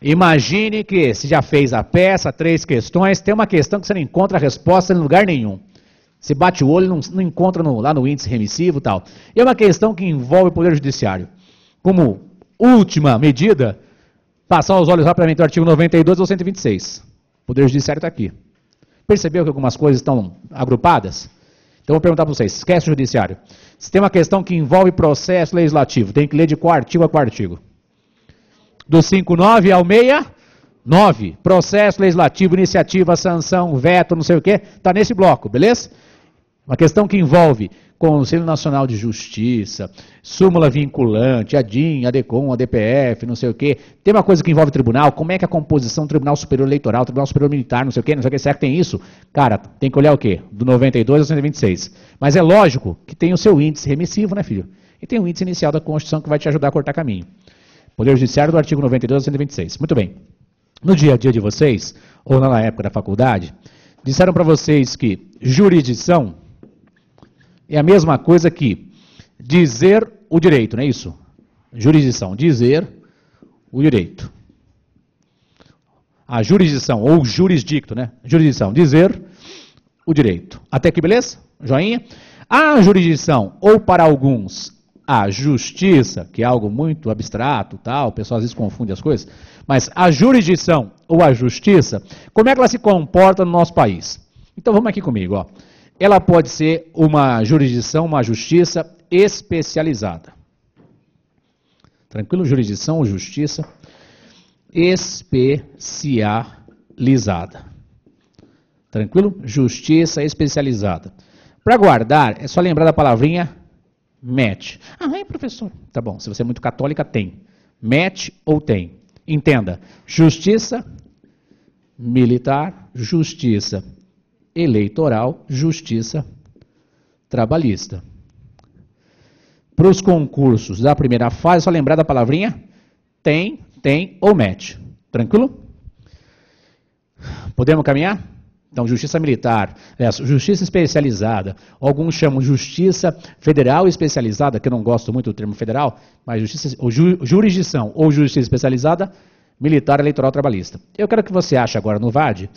Speaker 1: Imagine que se já fez a peça, 3 questões, tem uma questão que você não encontra a resposta em lugar nenhum. Você bate o olho e não encontra lá no índice remissivo e tal. É uma questão que envolve o Poder Judiciário. Como última medida, passar os olhos rapidamente do artigo 92 ao 126. O Poder Judiciário está aqui. Percebeu que algumas coisas estão agrupadas? Então, eu vou perguntar para vocês, esquece o Judiciário. Se tem uma questão que envolve processo legislativo, tem que ler de qual artigo a qual artigo? Do 59 ao 69. Processo legislativo, iniciativa, sanção, veto, não sei o quê, está nesse bloco, beleza? Uma questão que envolve Conselho Nacional de Justiça, súmula vinculante, ADIM, ADECOM, ADPF, não sei o quê. Tem uma coisa que envolve tribunal, como é que a composição do Tribunal Superior Eleitoral, Tribunal Superior Militar, não sei o quê, será que tem isso? Cara, tem que olhar o quê? Do 92 ao 126. Mas é lógico que tem o seu índice remissivo, né, filho? E tem o índice inicial da Constituição que vai te ajudar a cortar caminho. Poder Judiciário do artigo 92 ao 126. Muito bem. No dia a dia de vocês, ou na época da faculdade, disseram para vocês que jurisdição é a mesma coisa que dizer o direito, não é isso? Jurisdição, dizer o direito. A jurisdição, ou jurisdicto, né? Jurisdição, dizer o direito. Até aqui, beleza? Joinha? A jurisdição, ou para alguns, a justiça, que é algo muito abstrato, tal, o pessoal às vezes confunde as coisas, mas a jurisdição ou a justiça, como é que ela se comporta no nosso país? Então vamos aqui comigo, ó. Ela pode ser uma jurisdição, uma justiça especializada. Tranquilo? Jurisdição ou justiça especializada. Tranquilo? Justiça especializada. Para guardar, é só lembrar da palavrinha MET. Ah, é, professor? Tá bom, se você é muito católica, tem. MET ou tem. Entenda, justiça militar, justiça eleitoral, justiça trabalhista. Para os concursos da primeira fase, é só lembrar da palavrinha tem ou MET. Tranquilo? Podemos caminhar? Então, justiça militar, justiça especializada, alguns chamam justiça federal especializada, que eu não gosto muito do termo federal, mas justiça, ou jurisdição ou justiça especializada, militar, eleitoral, trabalhista. Eu quero que você ache agora no VAD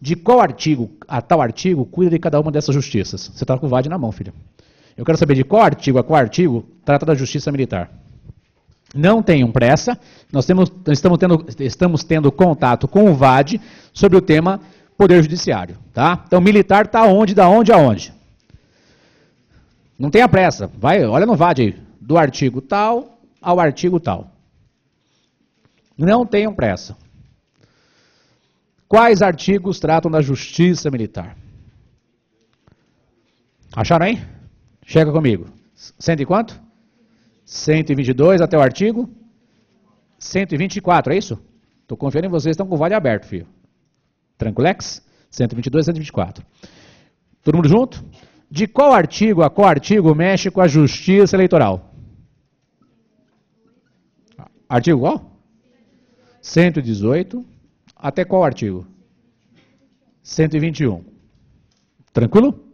Speaker 1: de qual artigo a tal artigo cuida de cada uma dessas justiças. Você está com o VAD na mão, filho. Eu quero saber de qual artigo a qual artigo trata da justiça militar. Não tenham pressa, nós estamos tendo contato com o VAD sobre o tema Poder Judiciário, tá? Então, militar está onde, da onde, aonde? Não tenha pressa, vai, olha no VAD aí, do artigo tal ao artigo tal. Não tenham pressa. Quais artigos tratam da justiça militar? Acharam aí? Chega comigo. 100 e quanto? 122 até o artigo 124, é isso? Estou confiando em vocês, estão com o VAD aberto, filho. Tranquilex? 122 e 124. Todo mundo junto? De qual artigo a qual artigo mexe com a justiça eleitoral? Artigo qual? 118. Até qual artigo? 121. Tranquilo?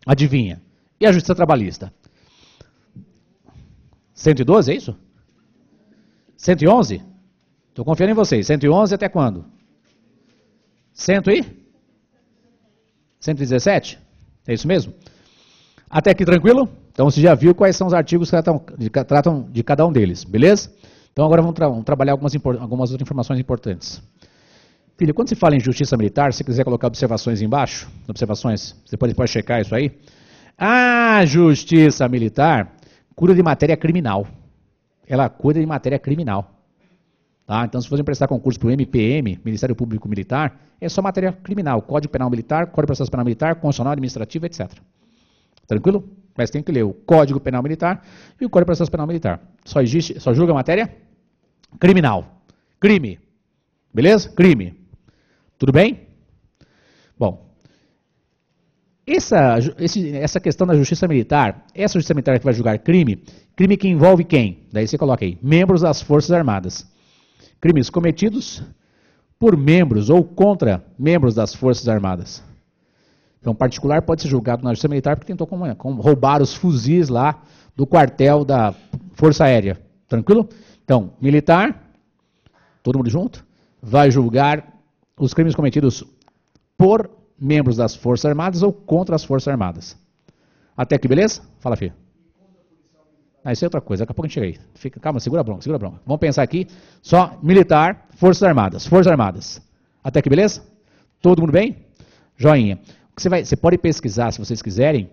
Speaker 1: Adivinha. E a justiça trabalhista? 112, é isso? 111? Estou confiando em vocês. 111 até quando? 117? É isso mesmo? Até aqui tranquilo? Então você já viu quais são os artigos que tratam de cada um deles, beleza? Então agora vamos trabalhar algumas outras informações importantes. Filho, quando se fala em justiça militar, se quiser colocar observações embaixo, observações, você pode checar isso aí. A justiça militar cuida de matéria criminal. Ela cuida de matéria criminal. Tá? Então, se você prestar concurso para o MPM, Ministério Público Militar, é só matéria criminal. Código Penal Militar, Código de Processo Penal Militar, Constitucional, Administrativo, etc. Tranquilo? Mas tem que ler o Código Penal Militar e o Código de Processo Penal Militar. Só julga a matéria criminal. Crime. Beleza? Crime. Tudo bem? Bom, essa questão da justiça militar, essa justiça militar que vai julgar crime que envolve quem? Daí você coloca aí, membros das Forças Armadas. Crimes cometidos por membros ou contra membros das Forças Armadas. Então, particular pode ser julgado na justiça militar porque tentou roubar os fuzis lá do quartel da Força Aérea. Tranquilo? Então, militar, todo mundo junto, vai julgar os crimes cometidos por membros das Forças Armadas ou contra as Forças Armadas. Até aqui, beleza? Fala, filho. Isso é outra coisa, daqui a pouco a gente chega aí. Calma, segura a bronca, segura a bronca. Vamos pensar aqui, só militar, Forças Armadas. Forças Armadas. Até aqui, beleza? Todo mundo bem? Joinha. Você pode pesquisar, se vocês quiserem,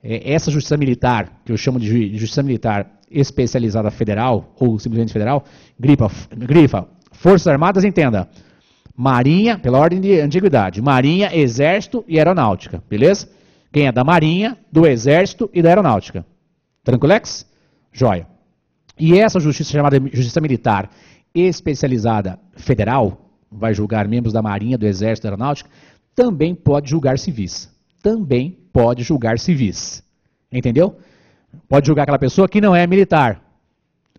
Speaker 1: essa justiça militar, que eu chamo de justiça militar especializada federal, ou simplesmente federal, grifa Forças Armadas, entenda. Marinha, pela ordem de antiguidade, Marinha, Exército e Aeronáutica, beleza? Quem é da Marinha, do Exército e da Aeronáutica. Tranquilex? Joia. E essa justiça chamada Justiça Militar Especializada Federal, vai julgar membros da Marinha, do Exército e da Aeronáutica, também pode julgar civis. Também pode julgar civis. Entendeu? Pode julgar aquela pessoa que não é militar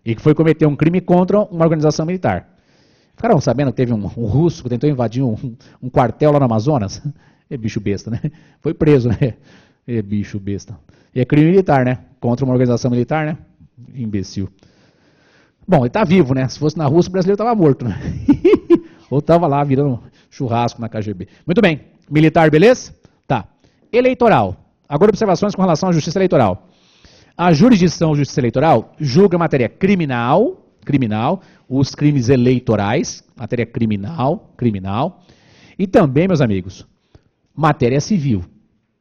Speaker 1: e que foi cometer um crime contra uma organização militar. Ficaram sabendo que teve um russo que tentou invadir um quartel lá no Amazonas? É bicho besta, né? Foi preso, né? É bicho besta. E é crime militar, né? Contra uma organização militar, né? Imbecil. Bom, ele tá vivo, né? Se fosse na Rússia, o brasileiro tava morto, né? Ou tava lá virando churrasco na KGB. Muito bem. Militar, beleza? Tá. Eleitoral. Agora observações com relação à justiça eleitoral. A jurisdição Justiça Eleitoral julga matéria criminal, os crimes eleitorais, matéria criminal, e também, meus amigos, matéria civil.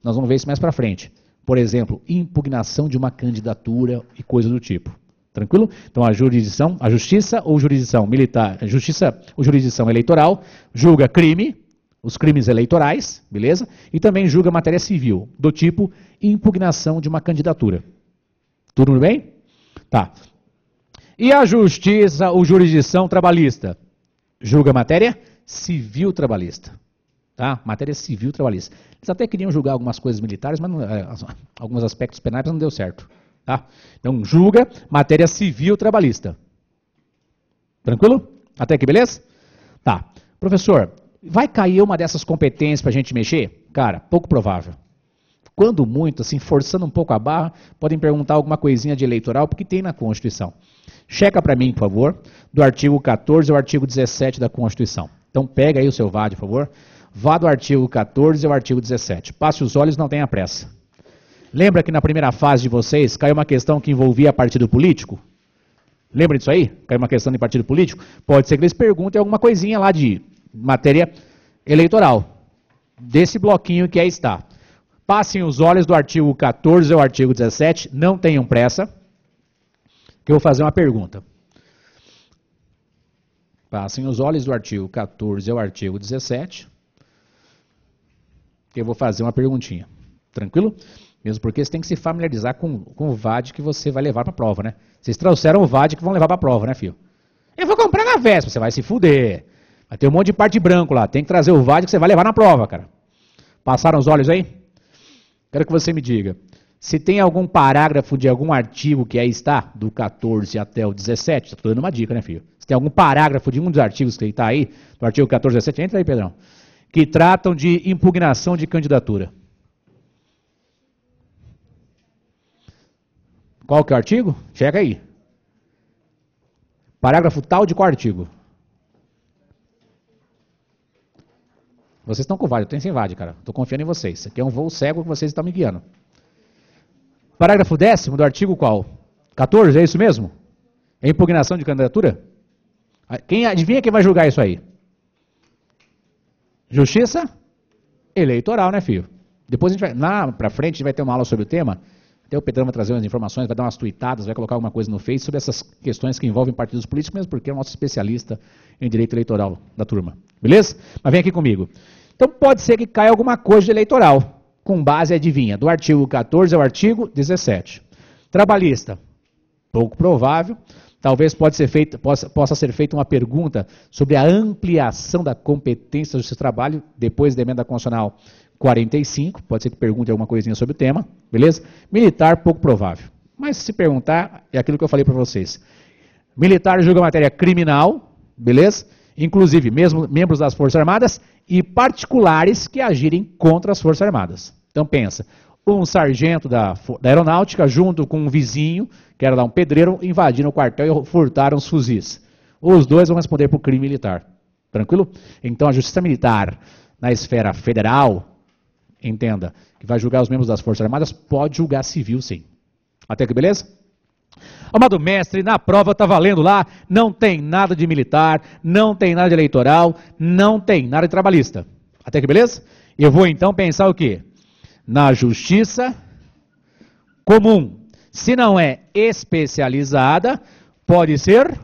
Speaker 1: Nós vamos ver isso mais para frente. Por exemplo, impugnação de uma candidatura e coisa do tipo. Tranquilo? Então a justiça ou jurisdição militar, justiça ou jurisdição eleitoral julga crime, os crimes eleitorais, beleza? E também julga matéria civil, do tipo impugnação de uma candidatura. Tudo bem? Tá. E a justiça ou jurisdição trabalhista? Julga matéria civil trabalhista. Tá? Matéria civil trabalhista. Eles até queriam julgar algumas coisas militares, mas não, alguns aspectos penais, mas não deu certo. Tá? Então, julga matéria civil trabalhista. Tranquilo? Até aqui, beleza? Tá. Professor, vai cair uma dessas competências para a gente mexer? Cara, pouco provável. Quando muito, assim, forçando um pouco a barra, podem perguntar alguma coisinha de eleitoral, porque tem na Constituição. Checa para mim, por favor, do artigo 14 ao artigo 17 da Constituição. Então, pega aí o seu VAD, por favor. Vá do artigo 14 ao artigo 17. Passe os olhos, não tenha pressa. Lembra que na primeira fase de vocês caiu uma questão que envolvia partido político? Lembra disso aí? Caiu uma questão de partido político? Pode ser que eles perguntem alguma coisinha lá de matéria eleitoral. Desse bloquinho que aí está. Passem os olhos do artigo 14 ao artigo 17, não tenham pressa, que eu vou fazer uma pergunta. Passem os olhos do artigo 14 ao artigo 17, que eu vou fazer uma perguntinha. Tranquilo? Mesmo porque você tem que se familiarizar com o VAD que você vai levar para a prova, né? Vocês trouxeram o VAD que vão levar para a prova, né, filho? Eu vou comprar na véspera, você vai se fuder. Vai ter um monte de parte branco lá, tem que trazer o VAD que você vai levar na prova, cara. Passaram os olhos aí? Quero que você me diga, se tem algum parágrafo de algum artigo que aí está, do 14 até o 17, estou dando uma dica, né, filho? Se tem algum parágrafo de um dos artigos que está aí, do artigo 14 e 17, entra aí, Pedrão, que tratam de impugnação de candidatura. Qual que é o artigo? Chega aí. Parágrafo tal de qual artigo? Vocês estão com VAD, eu tenho sem VAD, cara. Estou confiando em vocês. Isso aqui é um voo cego que vocês estão me guiando. Parágrafo 10º do artigo qual? 14, é isso mesmo? É impugnação de candidatura? Adivinha quem vai julgar isso aí? Justiça eleitoral, né, filho? Depois a gente vai, lá pra frente, a gente vai ter uma aula sobre o tema. Até o Pedrão vai trazer umas informações, vai dar umas tuitadas, vai colocar alguma coisa no Face sobre essas questões que envolvem partidos políticos, mesmo porque é o nosso especialista em direito eleitoral da turma. Beleza? Mas vem aqui comigo. Então pode ser que caia alguma coisa de eleitoral, com base, adivinha, do artigo 14 ao artigo 17. Trabalhista, pouco provável. Talvez possa ser feita uma pergunta sobre a ampliação da competência do seu trabalho depois da emenda constitucional 45, pode ser que pergunte alguma coisinha sobre o tema, beleza? Militar, pouco provável. Mas se perguntar, é aquilo que eu falei para vocês. Militar julga matéria criminal, beleza? Inclusive, mesmo membros das Forças Armadas e particulares que agirem contra as Forças Armadas. Então pensa, um sargento da aeronáutica junto com um vizinho, que era lá um pedreiro, invadiram o quartel e furtaram os fuzis. Os dois vão responder por crime militar. Tranquilo? Então a Justiça Militar, na esfera federal, entenda, que vai julgar os membros das Forças Armadas, pode julgar civil, sim. Até aqui, beleza? Amado mestre, na prova está valendo lá, não tem nada de militar, não tem nada de eleitoral, não tem nada de trabalhista. Até aqui, beleza? Eu vou então pensar o quê? Na justiça comum. Se não é especializada, pode ser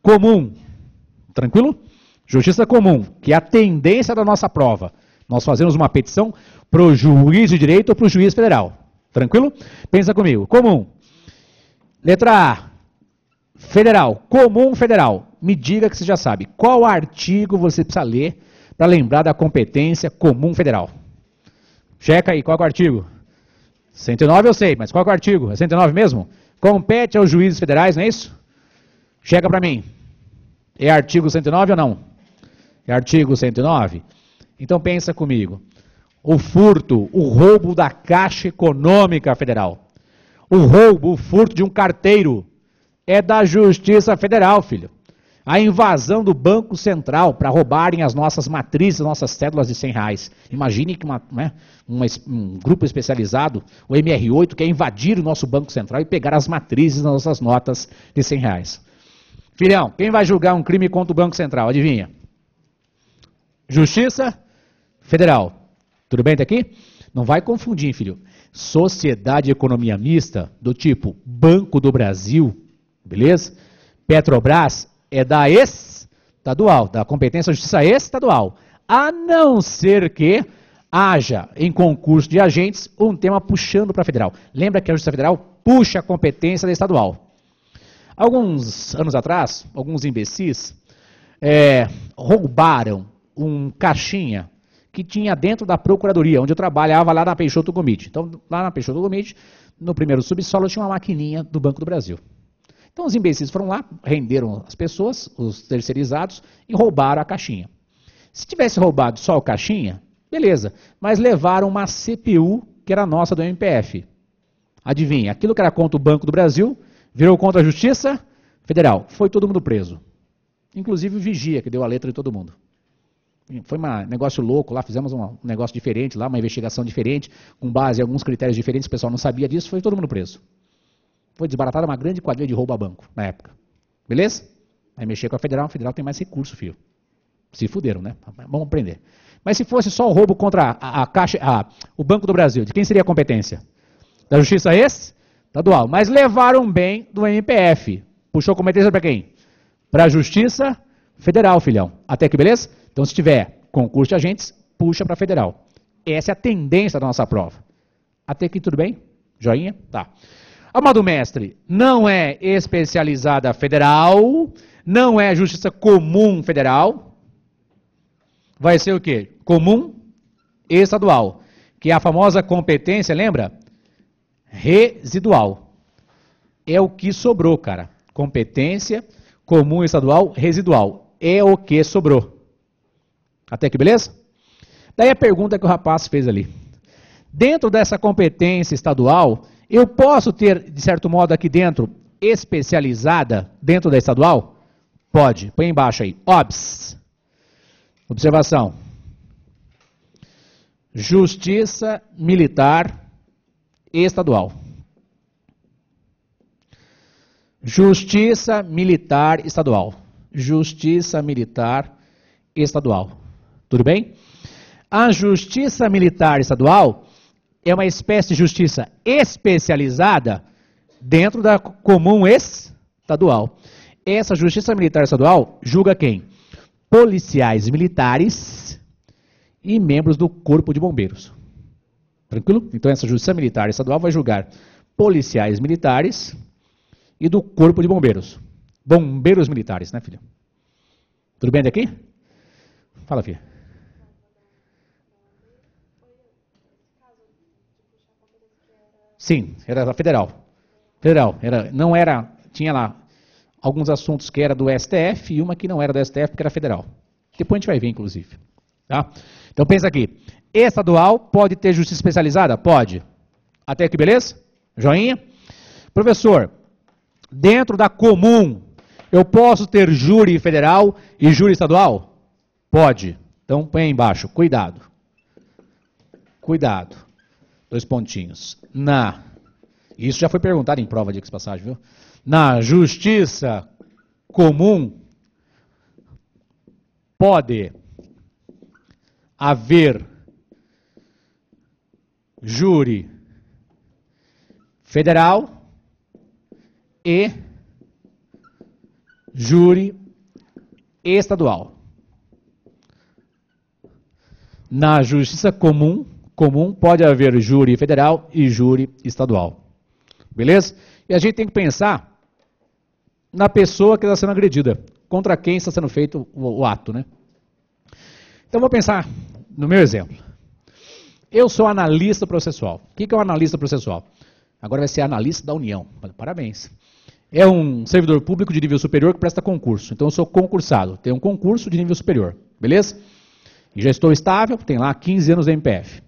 Speaker 1: comum. Tranquilo? Justiça comum, que é a tendência da nossa prova. Nós fazemos uma petição para o juiz de direito ou para o juiz federal. Tranquilo? Pensa comigo. Comum. Letra A. Federal. Comum federal. Me diga que você já sabe. Qual artigo você precisa ler para lembrar da competência comum federal? Checa aí, qual é o artigo? 109 eu sei, mas qual é o artigo? É 109 mesmo? Compete aos juízes federais, não é isso? Chega para mim. É artigo 109 ou não? É artigo 109? Então pensa comigo. O furto, o roubo da Caixa Econômica Federal. O roubo, o furto de um carteiro é da Justiça Federal, filho. A invasão do Banco Central para roubarem as nossas matrizes, nossas cédulas de R$100. Imagine que um grupo especializado, o MR8, quer invadir o nosso Banco Central e pegar as matrizes das nossas notas de R$100. Filhão, quem vai julgar um crime contra o Banco Central? Adivinha? Justiça Federal. Tudo bem até aqui? Não vai confundir, filho. Sociedade de economia mista, do tipo Banco do Brasil, beleza? Petrobras é da estadual, da competência da justiça estadual. A não ser que haja, em concurso de agentes, um tema puxando para a federal. Lembra que a justiça federal puxa a competência da estadual. Alguns anos atrás, alguns imbecis roubaram um caixinha que tinha dentro da procuradoria, onde eu trabalhava lá na Peixoto Gomide. Então, lá na Peixoto Gomide, no primeiro subsolo, tinha uma maquininha do Banco do Brasil. Então, os imbecis foram lá, renderam as pessoas, os terceirizados, e roubaram a caixinha. Se tivesse roubado só a caixinha, beleza, mas levaram uma CPU, que era nossa do MPF. Adivinha, aquilo que era contra o Banco do Brasil, virou contra a Justiça Federal. Foi todo mundo preso. Inclusive o vigia, que deu a letra de todo mundo. Foi um negócio louco lá, fizemos um negócio diferente lá, uma investigação diferente, com base em alguns critérios diferentes, o pessoal não sabia disso, foi todo mundo preso. Foi desbaratada uma grande quadrilha de roubo a banco, na época. Beleza? Aí mexer com a federal tem mais recurso, filho. Se fuderam, né? Vamos aprender. Mas se fosse só o roubo contra o Banco do Brasil, de quem seria a competência? Da Justiça estadual. Mas levaram bem do MPF. Puxou competência para quem? Para a Justiça Federal, filhão. Até aqui, beleza? Então, se tiver concurso de agentes, puxa para a federal. Essa é a tendência da nossa prova. Até aqui, tudo bem? Joinha? Tá. Amado mestre, não é especializada federal, não é justiça comum federal. Vai ser o quê? Comum estadual, que é a famosa competência, lembra? Residual. É o que sobrou, cara. Competência comum estadual residual. É o que sobrou. Até aqui, beleza? Daí a pergunta que o rapaz fez ali. Dentro dessa competência estadual, eu posso ter, de certo modo, aqui dentro, especializada dentro da estadual? Pode. Põe embaixo aí. OBS. Observação. Justiça Militar Estadual. Justiça Militar Estadual. Justiça Militar Estadual. Tudo bem? A Justiça Militar Estadual é uma espécie de justiça especializada dentro da comum estadual. Essa Justiça Militar Estadual julga quem? Policiais militares e membros do Corpo de Bombeiros. Tranquilo? Então essa Justiça Militar Estadual vai julgar policiais militares e do Corpo de Bombeiros. Bombeiros militares, né, filha? Tudo bem daqui? Fala, filha. Sim, era federal. Federal, não era, tinha lá alguns assuntos que era do STF e uma que não era do STF porque era federal. Depois a gente vai ver, inclusive. Tá? Então pensa aqui, estadual pode ter justiça especializada? Pode. Até aqui, beleza? Joinha? Professor, dentro da comum, eu posso ter júri federal e júri estadual? Pode. Então põe aí embaixo, cuidado. Cuidado. 2 pontinhos. Isso já foi perguntado em prova de passagem, viu? Na justiça comum, pode haver júri federal e júri estadual. Na justiça comum pode haver júri federal e júri estadual. Beleza? E a gente tem que pensar na pessoa que está sendo agredida, contra quem está sendo feito o ato, né? Então, vou pensar no meu exemplo. Eu sou analista processual. O que é um analista processual? Agora vai ser analista da União. Parabéns. É um servidor público de nível superior que presta concurso. Então, eu sou concursado. Tenho um concurso de nível superior. Beleza? E já estou estável, tenho lá 15 anos de MPF.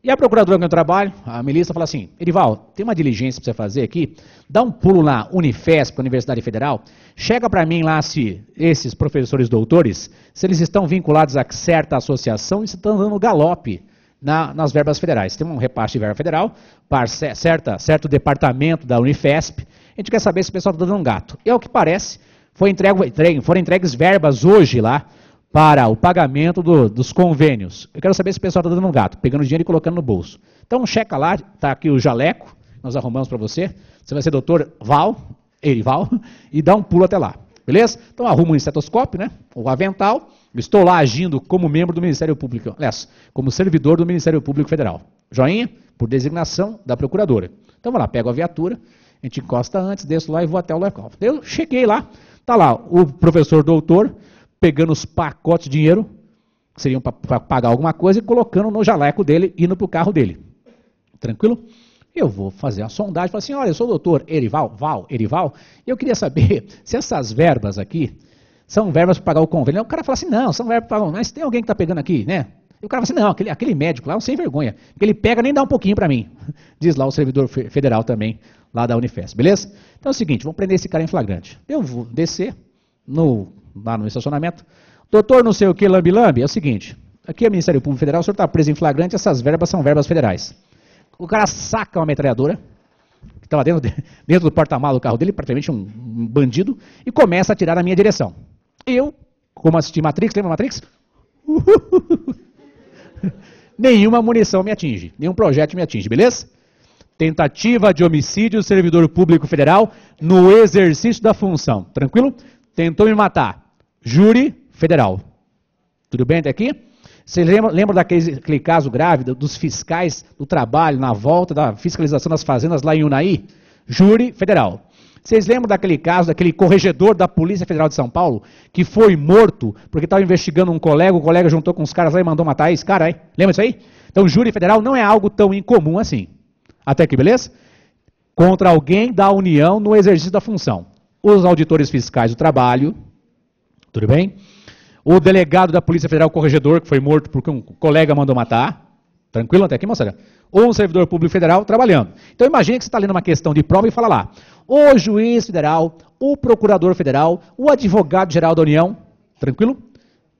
Speaker 1: E a procuradora que eu trabalho, a Melissa, fala assim, Erival, tem uma diligência para você fazer aqui, dá um pulo na Unifesp, Universidade Federal, chega para mim lá se esses professores doutores, se eles estão vinculados a certa associação e se estão dando galope nas verbas federais. Tem um repasse de verba federal para certo departamento da Unifesp, a gente quer saber se o pessoal está dando um gato. E ao que parece, foram entregues verbas hoje lá, para o pagamento dos convênios. Eu quero saber se o pessoal está dando um gato, pegando dinheiro e colocando no bolso. Então, checa lá, está aqui o jaleco, nós arrumamos para você. Você vai ser doutor Erival, e dá um pulo até lá. Beleza? Então, arruma um estetoscópio, né? O avental. Estou lá agindo como membro do Ministério Público, aliás, como servidor do Ministério Público Federal. Joinha, por designação da procuradora. Então, vou lá, pego a viatura, a gente encosta antes, desço lá e vou até o local. Eu cheguei lá, está lá o professor doutor, pegando os pacotes de dinheiro, que seriam para pagar alguma coisa, e colocando no jaleco dele, indo para o carro dele. Tranquilo? Eu vou fazer a sondagem, falar assim, olha, eu sou o doutor Erival, e eu queria saber se essas verbas aqui são verbas para pagar o convênio. O cara fala assim, não, são verbas para pagar, mas tem alguém que está pegando aqui, né? E o cara fala assim, não, aquele médico lá é um sem vergonha, porque ele pega nem dá um pouquinho para mim. Diz lá o servidor federal também, lá da Unifesp, beleza? Então é o seguinte, vamos prender esse cara em flagrante. Eu vou descer lá no estacionamento. Doutor não sei o que, lambi-lambi, é o seguinte, aqui é o Ministério Público Federal, o senhor está preso em flagrante, essas verbas são verbas federais. O cara saca uma metralhadora, que estava dentro do porta-malas do carro dele, praticamente um bandido, e começa a atirar na minha direção. Eu, como assisti Matrix, lembra Matrix? Nenhuma munição me atinge, nenhum projétil me atinge, beleza? Tentativa de homicídio do servidor público federal no exercício da função, tranquilo? Tentou me matar. Júri federal. Tudo bem até aqui? Vocês lembram daquele caso grave dos fiscais do trabalho na volta da fiscalização das fazendas lá em Unai? Júri federal. Vocês lembram daquele caso, daquele corregedor da Polícia Federal de São Paulo, que foi morto porque estava investigando um colega, o colega juntou com os caras lá e mandou matar esse cara aí? Lembra disso aí? Então, júri federal não é algo tão incomum assim. Até aqui, beleza? Contra alguém da União no exercício da função. Os auditores fiscais do trabalho, tudo bem? O delegado da Polícia Federal, corregedor, que foi morto porque um colega mandou matar. Tranquilo até aqui, moçada? Ou um servidor público federal trabalhando. Então imagine que você está lendo uma questão de prova e fala lá, o juiz federal, o procurador federal, o advogado-geral da União, tranquilo?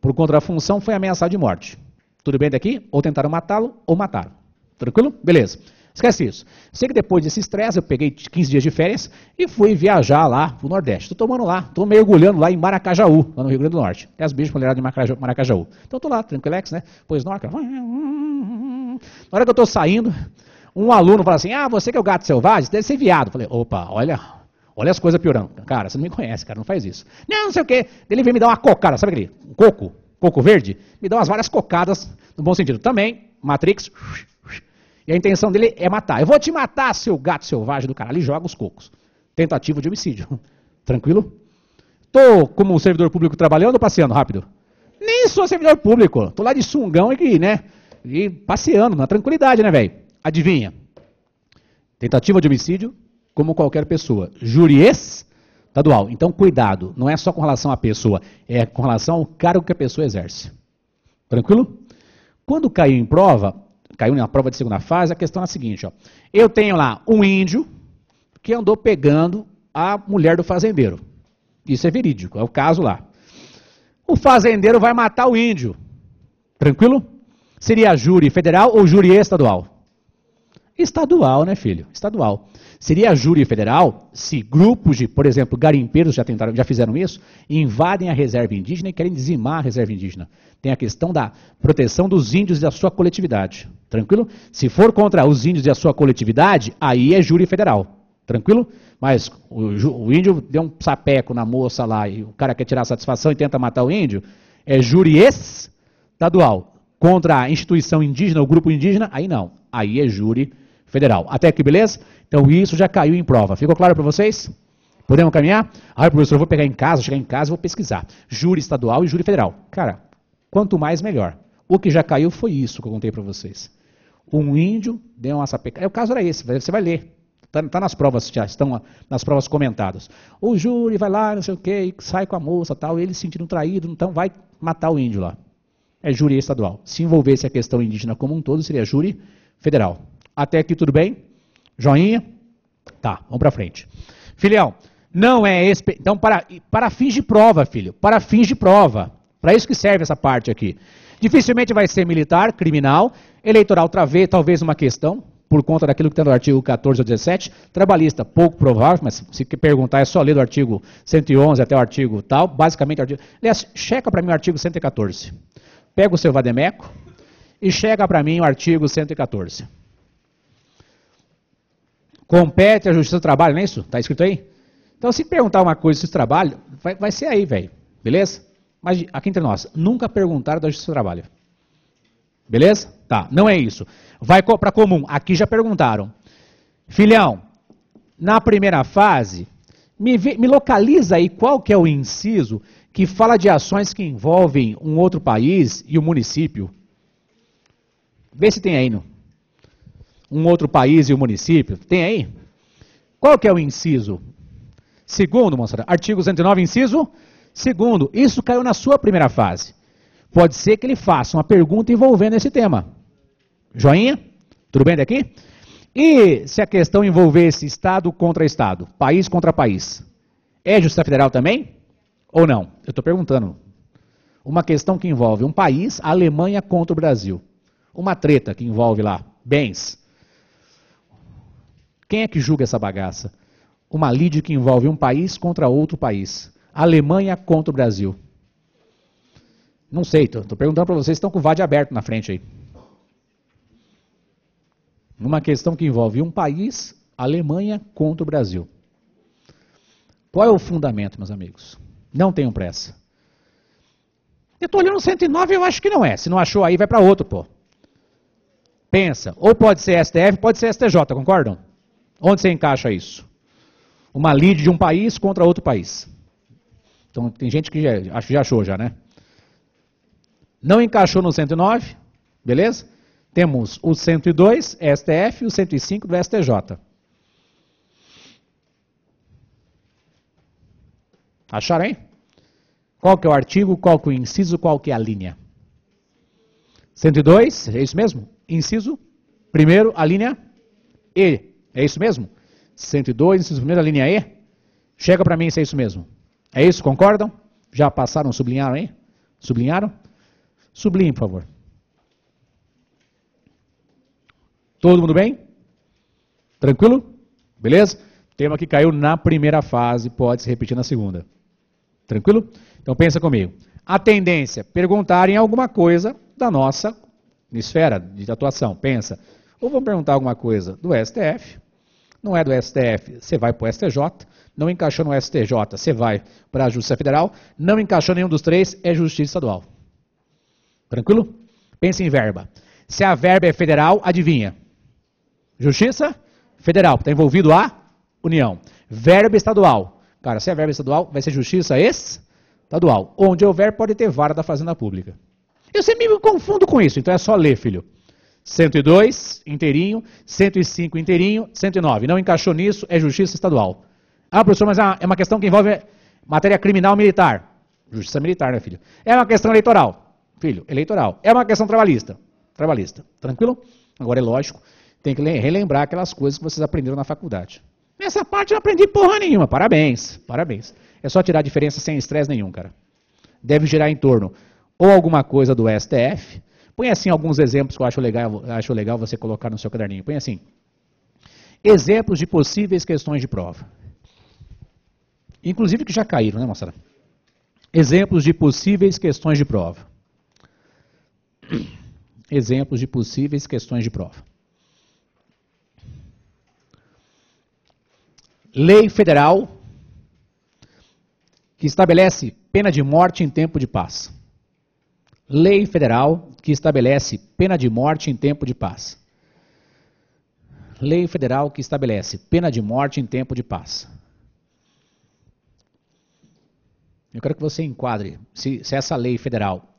Speaker 1: Por conta da função foi ameaçado de morte. Tudo bem daqui? Ou tentaram matá-lo, ou mataram. Tranquilo? Beleza. Esquece isso. Sei que depois desse estresse, eu peguei 15 dias de férias e fui viajar lá pro Nordeste. Estou tomando lá, estou mergulhando lá em Maracajaú, lá no Rio Grande do Norte. Tem as bichas mulheradas de Maracajaú. Então estou lá, tranquilex, né? Pois snorkel. Na hora que eu estou saindo, um aluno fala assim, você que é o gato selvagem, deve ser viado. Eu falei, opa, olha as coisas piorando. Cara, você não me conhece, cara, não faz isso. Não sei o quê. Ele veio me dar uma cocada, sabe aquele coco verde? Me dá umas várias cocadas, no bom sentido. Também, Matrix... E a intenção dele é matar. Eu vou te matar, seu gato selvagem do caralho. E joga os cocos. Tentativa de homicídio. Tranquilo? Tô como servidor público trabalhando ou passeando rápido? Nem sou servidor público. Tô lá de sungão e passeando, na tranquilidade, né, velho? Adivinha? Tentativa de homicídio, como qualquer pessoa. Júri estadual. Então, cuidado. Não é só com relação à pessoa. É com relação ao cargo que a pessoa exerce. Tranquilo? Quando caiu em prova... Caiu na prova de segunda fase, a questão é a seguinte, ó. Eu tenho lá um índio que andou pegando a mulher do fazendeiro. Isso é verídico, é o caso lá. O fazendeiro vai matar o índio. Tranquilo? Seria júri federal ou júri estadual? Estadual, né, filho? Estadual. Seria júri federal se grupos de, por exemplo, garimpeiros já fizeram isso, invadem a reserva indígena e querem dizimar a reserva indígena. Tem a questão da proteção dos índios e da sua coletividade. Tranquilo? Se for contra os índios e a sua coletividade, aí é júri federal. Tranquilo? Mas o índio deu um sapeco na moça lá e o cara quer tirar satisfação e tenta matar o índio, é júri estadual. contra a instituição indígena, o grupo indígena, aí não. Aí é júri federal. Até aqui, beleza? Então isso já caiu em prova. Ficou claro para vocês? Podemos caminhar? Ah, professor, eu vou pegar em casa, chegar em casa e vou pesquisar. Júri estadual e júri federal. Cara, quanto mais, melhor. O que já caiu foi isso que eu contei para vocês. Um índio deu uma sapecada. O caso era esse, você vai ler. Está nas provas, já estão nas provas comentadas. O júri vai lá, não sei o quê, sai com a moça, tal, ele se sentindo traído, então vai matar o índio lá. É júri estadual. Se envolvesse a questão indígena como um todo, seria júri federal. Até aqui tudo bem? Joinha? Tá, vamos para frente. Filhão, não é esse... Então, para fins de prova, filho, para fins de prova. Para isso que serve essa parte aqui. Dificilmente vai ser militar, criminal, eleitoral, talvez uma questão, por conta daquilo que está no artigo 14 ou 17, trabalhista, pouco provável, mas se perguntar é só ler do artigo 111 até o artigo tal, basicamente, aliás, checa para mim o artigo 114. Pega o seu vademeco e chega para mim o artigo 114. Compete a Justiça do Trabalho, não é isso? Está escrito aí? Então, se perguntar uma coisa desse trabalho, vai ser aí, velho. Beleza? Mas aqui entre nós, nunca perguntaram da Justiça do Trabalho. Beleza? Tá, não é isso. Vai para comum. Aqui já perguntaram. Filhão, na primeira fase, me localiza aí qual que é o inciso que fala de ações que envolvem um outro país e o município. Vê se tem aí, não. Um outro país e o município. Tem aí? Qual que é o inciso? Segundo, moçada, artigo 109, inciso segundo. Isso caiu na sua primeira fase. Pode ser que ele faça uma pergunta envolvendo esse tema. Joinha? Tudo bem daqui? E se a questão envolvesse Estado contra Estado, país contra país, é Justiça Federal também? Ou não? Eu estou perguntando. Uma questão que envolve um país, a Alemanha contra o Brasil. Uma treta que envolve lá bens. Quem é que julga essa bagaça? Uma lide que envolve um país contra outro país. Alemanha contra o Brasil. Não sei, estou perguntando para vocês, estão com o VAD aberto na frente aí. Numa questão que envolve um país, Alemanha contra o Brasil. Qual é o fundamento, meus amigos? Não tenham pressa. Eu estou olhando o 109 e eu acho que não é. Se não achou aí, vai para outro, pô. Pensa, ou pode ser STF, pode ser STJ, concordam? Onde você encaixa isso? Uma lide de um país contra outro país. Então, tem gente que acho que já achou já, né? Não encaixou no 109, beleza? Temos o 102, STF, e o 105 do STJ. Acharam aí? Qual que é o artigo, qual que é o inciso, qual que é a linha? 102, é isso mesmo? Inciso, primeiro, a linha E. É isso mesmo? 102, inciso primeiro, a linha E. Chega para mim se é isso mesmo. É isso, concordam? Já passaram, sublinharam aí? Sublinharam? Sublinhe, por favor. Todo mundo bem? Tranquilo? Beleza? Tema que caiu na primeira fase, pode se repetir na segunda. Tranquilo? Então pensa comigo. A tendência, perguntarem alguma coisa da nossa esfera de atuação. Pensa. Ou vão perguntar alguma coisa do STF. Não é do STF, você vai para o STJ. Não encaixou no STJ, você vai para a Justiça Federal. Não encaixou nenhum dos três, é Justiça Estadual. Tranquilo? Pense em verba. Se a verba é federal, adivinha? Justiça Federal, está envolvido a União. Verba estadual. Cara, se é verba estadual, vai ser Justiça Estadual. Onde houver, pode ter vara da Fazenda Pública. Eu sempre me confundo com isso, então é só ler, filho. 102, inteirinho. 105, inteirinho. 109. Não encaixou nisso, é Justiça Estadual. Ah, professor, mas é uma questão que envolve matéria criminal militar. Justiça Militar, né, filho? É uma questão eleitoral. Filho, eleitoral. É uma questão trabalhista. Trabalhista. Tranquilo? Agora é lógico, tem que relembrar aquelas coisas que vocês aprenderam na faculdade. Essa parte eu não aprendi porra nenhuma. Parabéns. Parabéns. É só tirar a diferença sem estresse nenhum, cara. Deve girar em torno ou alguma coisa do STF. Põe assim alguns exemplos que eu acho legal você colocar no seu caderninho. Põe assim. Exemplos de possíveis questões de prova. Inclusive que já caíram, né, moçada? Exemplos de possíveis questões de prova. Exemplos de possíveis questões de prova. Lei federal que estabelece pena de morte em tempo de paz. Lei federal que estabelece pena de morte em tempo de paz. Lei federal que estabelece pena de morte em tempo de paz. Eu quero que você enquadre se essa lei federal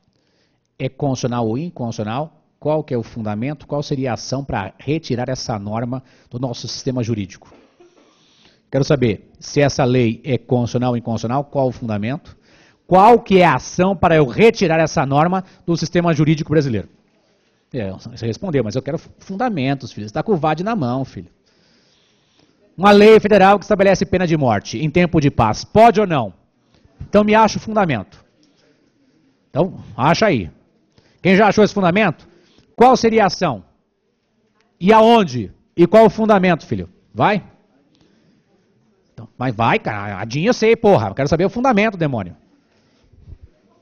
Speaker 1: é constitucional ou inconstitucional, qual que é o fundamento, qual seria a ação para retirar essa norma do nosso sistema jurídico. Quero saber se essa lei é constitucional ou inconstitucional, qual o fundamento, qual que é a ação para eu retirar essa norma do sistema jurídico brasileiro. Você respondeu, mas eu quero fundamentos, filho. Você está com o VAD na mão, filho. Uma lei federal que estabelece pena de morte em tempo de paz, pode ou não? Então me acha o fundamento. Então, acha aí. Quem já achou esse fundamento? Qual seria a ação? E aonde? E qual o fundamento, filho? Vai? Então, mas vai, cara. A DIN eu sei, porra. Eu quero saber o fundamento, demônio.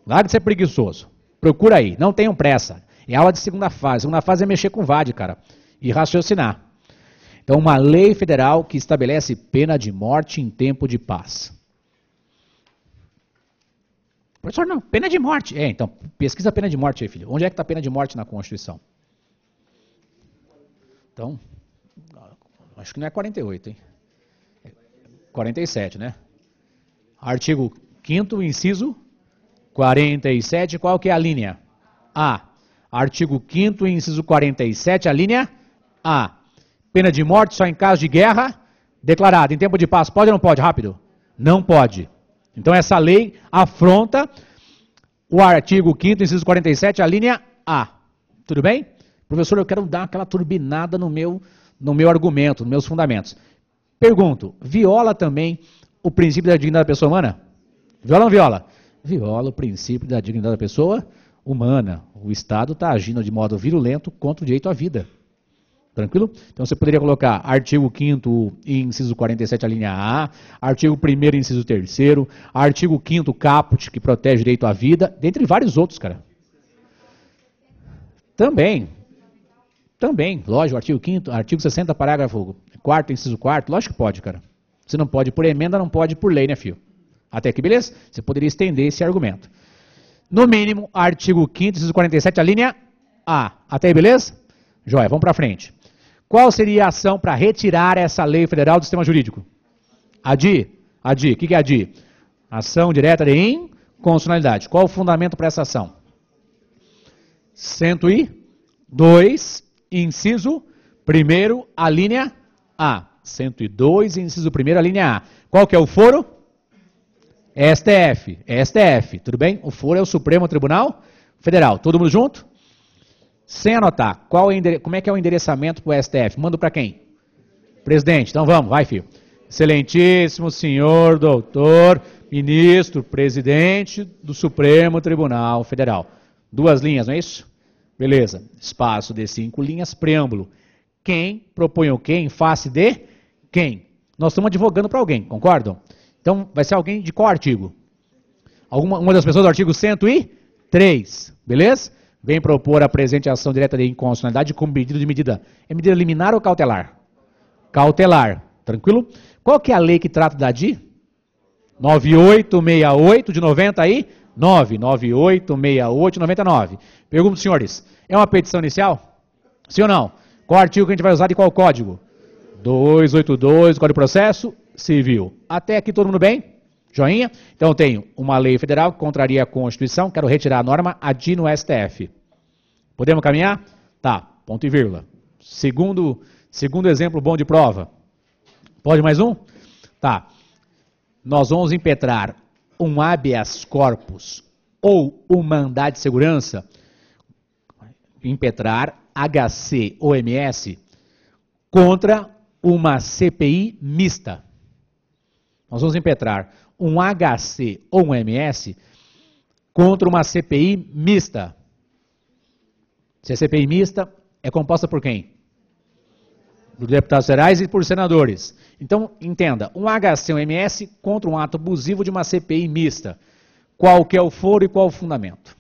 Speaker 1: Larga de ser preguiçoso. Procura aí. Não tenham pressa. É aula de segunda fase. Segunda fase é mexer com VAD, cara. E raciocinar. Então, uma lei federal que estabelece pena de morte em tempo de paz. Professor, não, pena de morte. Então, pesquisa a pena de morte aí, filho. Onde é que está a pena de morte na Constituição? Então, acho que não é 48, hein? É 47, né? Artigo 5º, inciso 47, qual que é a linha? A. Artigo 5º, inciso 47, a linha A. Pena de morte só em caso de guerra declarada. Em tempo de paz, pode ou não pode? Rápido. Não pode. Então essa lei afronta o artigo 5º, inciso 47, a linha A. Tudo bem? Professor, eu quero dar aquela turbinada no meu argumento, nos meus fundamentos. Pergunto, viola também o princípio da dignidade da pessoa humana? Viola ou não viola? Viola o princípio da dignidade da pessoa humana. O Estado está agindo de modo virulento contra o direito à vida. Tranquilo? Então você poderia colocar artigo 5º, inciso 47, a linha A, artigo 1º, inciso 3º, artigo 5º, caput, que protege o direito à vida, dentre vários outros, cara. Também, lógico, artigo 5º, artigo 60, parágrafo 4º, inciso 4º, lógico que pode, cara. Se não pode por emenda, não pode por lei, né, filho? Até aqui, beleza? Você poderia estender esse argumento. No mínimo, artigo 5º, inciso 47, a linha A. Até aí, beleza? Joia, vamos para frente. Qual seria a ação para retirar essa lei federal do sistema jurídico? ADI. ADI. O que é ADI? Ação direta de inconstitucionalidade. Qual o fundamento para essa ação? 102, inciso 1º, a linha A. 102, inciso 1º, a linha A. Qual que é o foro? STF. STF. Tudo bem? O foro é o Supremo Tribunal Federal. Todo mundo junto? Sem anotar, como é que é o endereçamento para o STF? Mando para quem? Presidente. Então vamos, vai, filho. Excelentíssimo senhor doutor, ministro, presidente do Supremo Tribunal Federal. 2 linhas, não é isso? Beleza. Espaço de 5 linhas, preâmbulo. Quem propõe o quê em face de quem? Nós estamos advogando para alguém, concordam? Então vai ser alguém de qual artigo? Uma das pessoas do artigo 103, beleza? Vem propor a presente ação direta de inconstitucionalidade com pedido de medida. É medida liminar ou cautelar? Cautelar. Tranquilo? Qual que é a lei que trata da DI? 9868 de 99. 9868 de 99. Pergunto, senhores, é uma petição inicial? Sim ou não? Qual artigo que a gente vai usar e qual código? 282, Código de Processo Civil. Até aqui todo mundo bem? Joinha? Então eu tenho uma lei federal que contraria a Constituição, quero retirar a norma, ADI no STF. Podemos caminhar? Tá, ponto e vírgula. Segundo exemplo bom de prova. Pode mais um? Tá. Nós vamos impetrar um habeas corpus ou um mandado de segurança, impetrar HC ou MS contra uma CPI mista. Nós vamos impetrar um HC ou um MS contra uma CPI mista. Se a CPI mista é composta por quem? Por deputados federais e por senadores. Então, entenda, um HC ou um MS contra um ato abusivo de uma CPI mista. Qual que é o foro e qual o fundamento?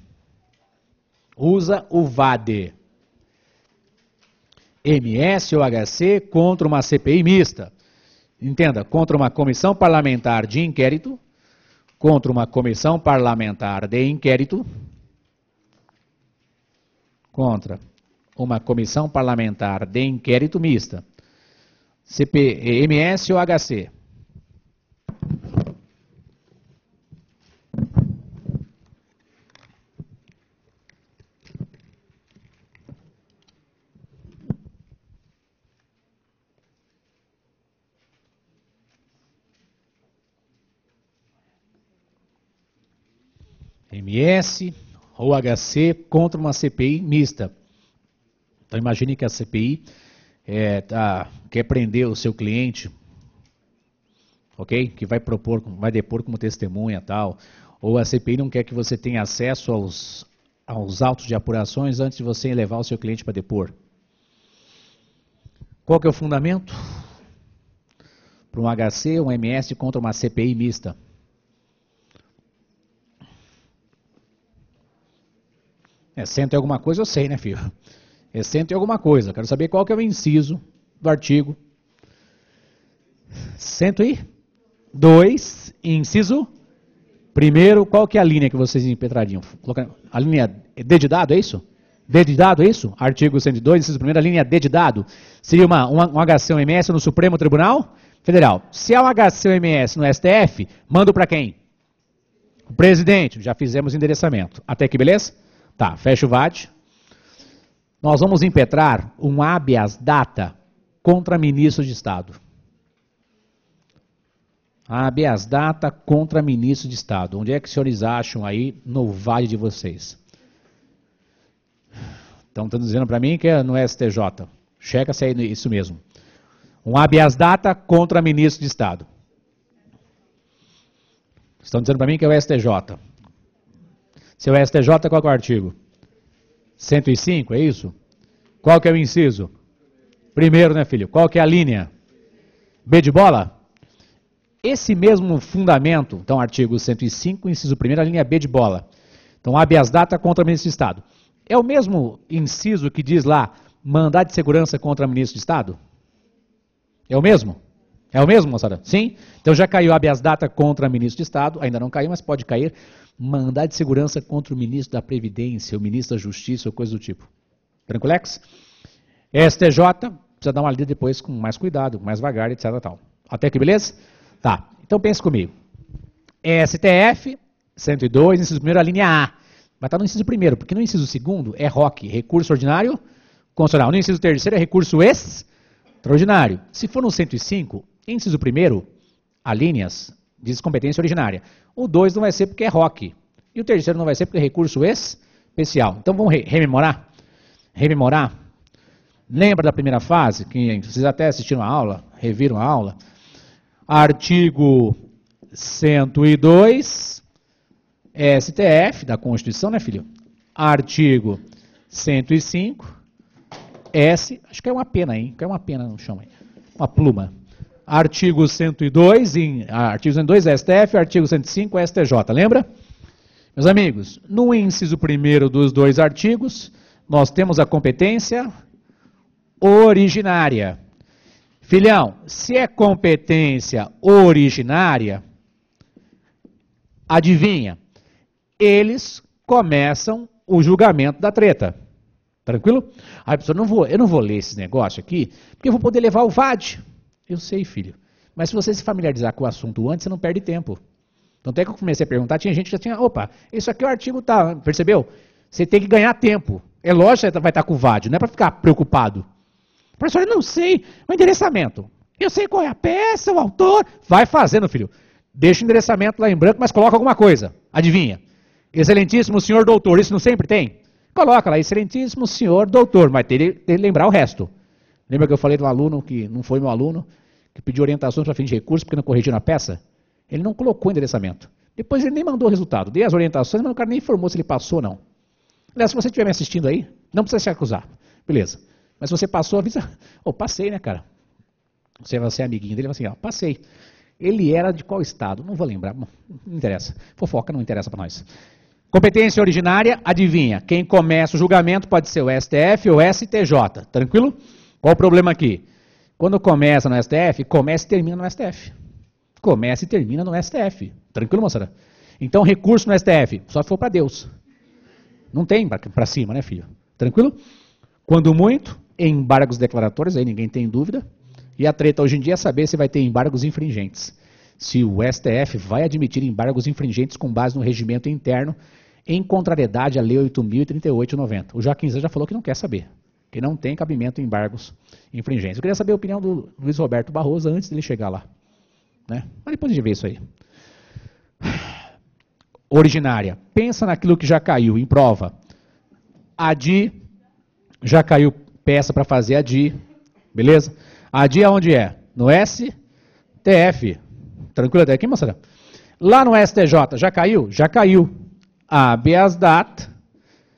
Speaker 1: Usa o VAD. MS ou HC contra uma CPI mista. Entenda, contra uma comissão parlamentar de inquérito, contra uma comissão parlamentar de inquérito, contra uma comissão parlamentar de inquérito mista, CPMS ou HC? MS ou HC contra uma CPI mista. Então imagine que a CPI quer prender o seu cliente, ok? Que vai depor como testemunha e tal. Ou a CPI não quer que você tenha acesso aos autos de apurações antes de você levar o seu cliente para depor. Qual que é o fundamento? Para um HC, um MS contra uma CPI mista. Cento e alguma coisa eu sei, né, filho? Cento e alguma coisa. Quero saber qual que é o inciso do artigo 102, inciso primeiro. Qual que é a linha que vocês impetrariam? A linha D de dado, é isso? D de dado, é isso? Artigo 102, inciso primeiro, a linha D de dado. Seria um HC ou MS no Supremo Tribunal Federal. Se é um HC ou MS no STF, mando para quem? O presidente. Já fizemos endereçamento. Até aqui, beleza? Tá, fecha o VAT. Nós vamos impetrar um habeas data contra ministro de Estado. Habeas data contra ministro de Estado. Onde é que os senhores acham aí no vale de vocês? Estão dizendo para mim que é no STJ. Checa se é isso mesmo. Um habeas data contra ministro de Estado. Estão dizendo para mim que é o STJ. Se é o STJ, qual que é o artigo? 105, é isso? Qual que é o inciso? Primeiro, né, filho? Qual que é a linha? B de bola? Esse mesmo fundamento, então, artigo 105, inciso primeiro, a linha B de bola. Então, habeas data contra ministro de Estado. É o mesmo inciso que diz lá, mandado de segurança contra ministro de Estado? É o mesmo? É o mesmo, moçada? Sim? Então já caiu habeas data contra ministro de Estado, ainda não caiu, mas pode cair. Mandado de segurança contra o ministro da Previdência, o ministro da Justiça, ou coisa do tipo. Tranquilex? STJ, precisa dar uma lida depois com mais cuidado, mais vagar, etc. Tal. Até aqui, beleza? Tá, então pense comigo. STF, 102, inciso primeiro, a linha A. Vai estar no inciso primeiro, porque no inciso segundo é ROC, recurso ordinário constitucional. No inciso terceiro é recurso extraordinário. Se for no 105, inciso primeiro, alíneas, diz competência originária. O 2 não vai ser porque é ROC. E o terceiro não vai ser porque é recurso especial. Então vamos rememorar? Rememorar? Lembra da primeira fase? Que vocês até assistiram a aula, reviram a aula. Artigo 102, STF, da Constituição, né, filho? Artigo 105, S, acho que é uma pena, hein? Caiu uma pena no chão aí. Uma pluma. Artigo 102, artigo 102, STF, artigo 105, STJ, lembra? Meus amigos, no inciso primeiro dos dois artigos, nós temos a competência originária. Filhão, se é competência originária, adivinha, eles começam o julgamento da treta. Tranquilo? Aí, professor, eu não vou ler esse negócio aqui, porque eu vou poder levar o VAD. Eu sei, filho. Mas se você se familiarizar com o assunto antes, você não perde tempo. Então, até que eu comecei a perguntar, tinha gente que já tinha, opa, isso aqui é o artigo, tá, percebeu? Você tem que ganhar tempo. É lógico que você vai estar com o VAD, não é para ficar preocupado. Professor, eu não sei o endereçamento. Eu sei qual é a peça, o autor. Vai fazendo, filho. Deixa o endereçamento lá em branco, mas coloca alguma coisa. Adivinha? Excelentíssimo senhor doutor, isso não sempre tem? Coloca lá, excelentíssimo senhor doutor, mas tem que lembrar o resto. Lembra que eu falei de um aluno que não foi meu aluno, que pediu orientações para fim de recurso porque não corrigiu na peça? Ele não colocou endereçamento. Depois ele nem mandou o resultado. Dei as orientações, mas o cara nem informou se ele passou ou não. Aliás, se você estiver me assistindo aí, não precisa se acusar. Beleza. Mas se você passou, avisa. Passei, né, cara? Você vai ser amiguinho dele, assim, passei. Ele era de qual estado? Não vou lembrar. Não interessa. Fofoca não interessa para nós. Competência originária, adivinha. Quem começa o julgamento pode ser o STF ou STJ. Tranquilo? Qual o problema aqui? Quando começa no STF, começa e termina no STF. Começa e termina no STF. Tranquilo, moçada? Então, recurso no STF, só se for para Deus. Não tem para cima, né, filho? Tranquilo? Quando muito, embargos declaratórios, aí ninguém tem dúvida. E a treta hoje em dia é saber se vai ter embargos infringentes. Se o STF vai admitir embargos infringentes com base no regimento interno em contrariedade à Lei 8.038/90. O Joaquim Zé já falou que não quer saber, que não tem cabimento em embargos infringentes. Eu queria saber a opinião do Luiz Roberto Barroso antes dele chegar lá. Né? Mas depois a gente vê isso aí. Originária. Pensa naquilo que já caiu em prova. ADI, já caiu peça para fazer ADI, beleza? ADI aonde é? No STF. Tranquilo até aqui, moçada? Lá no STJ, já caiu? Já caiu. Habeas data,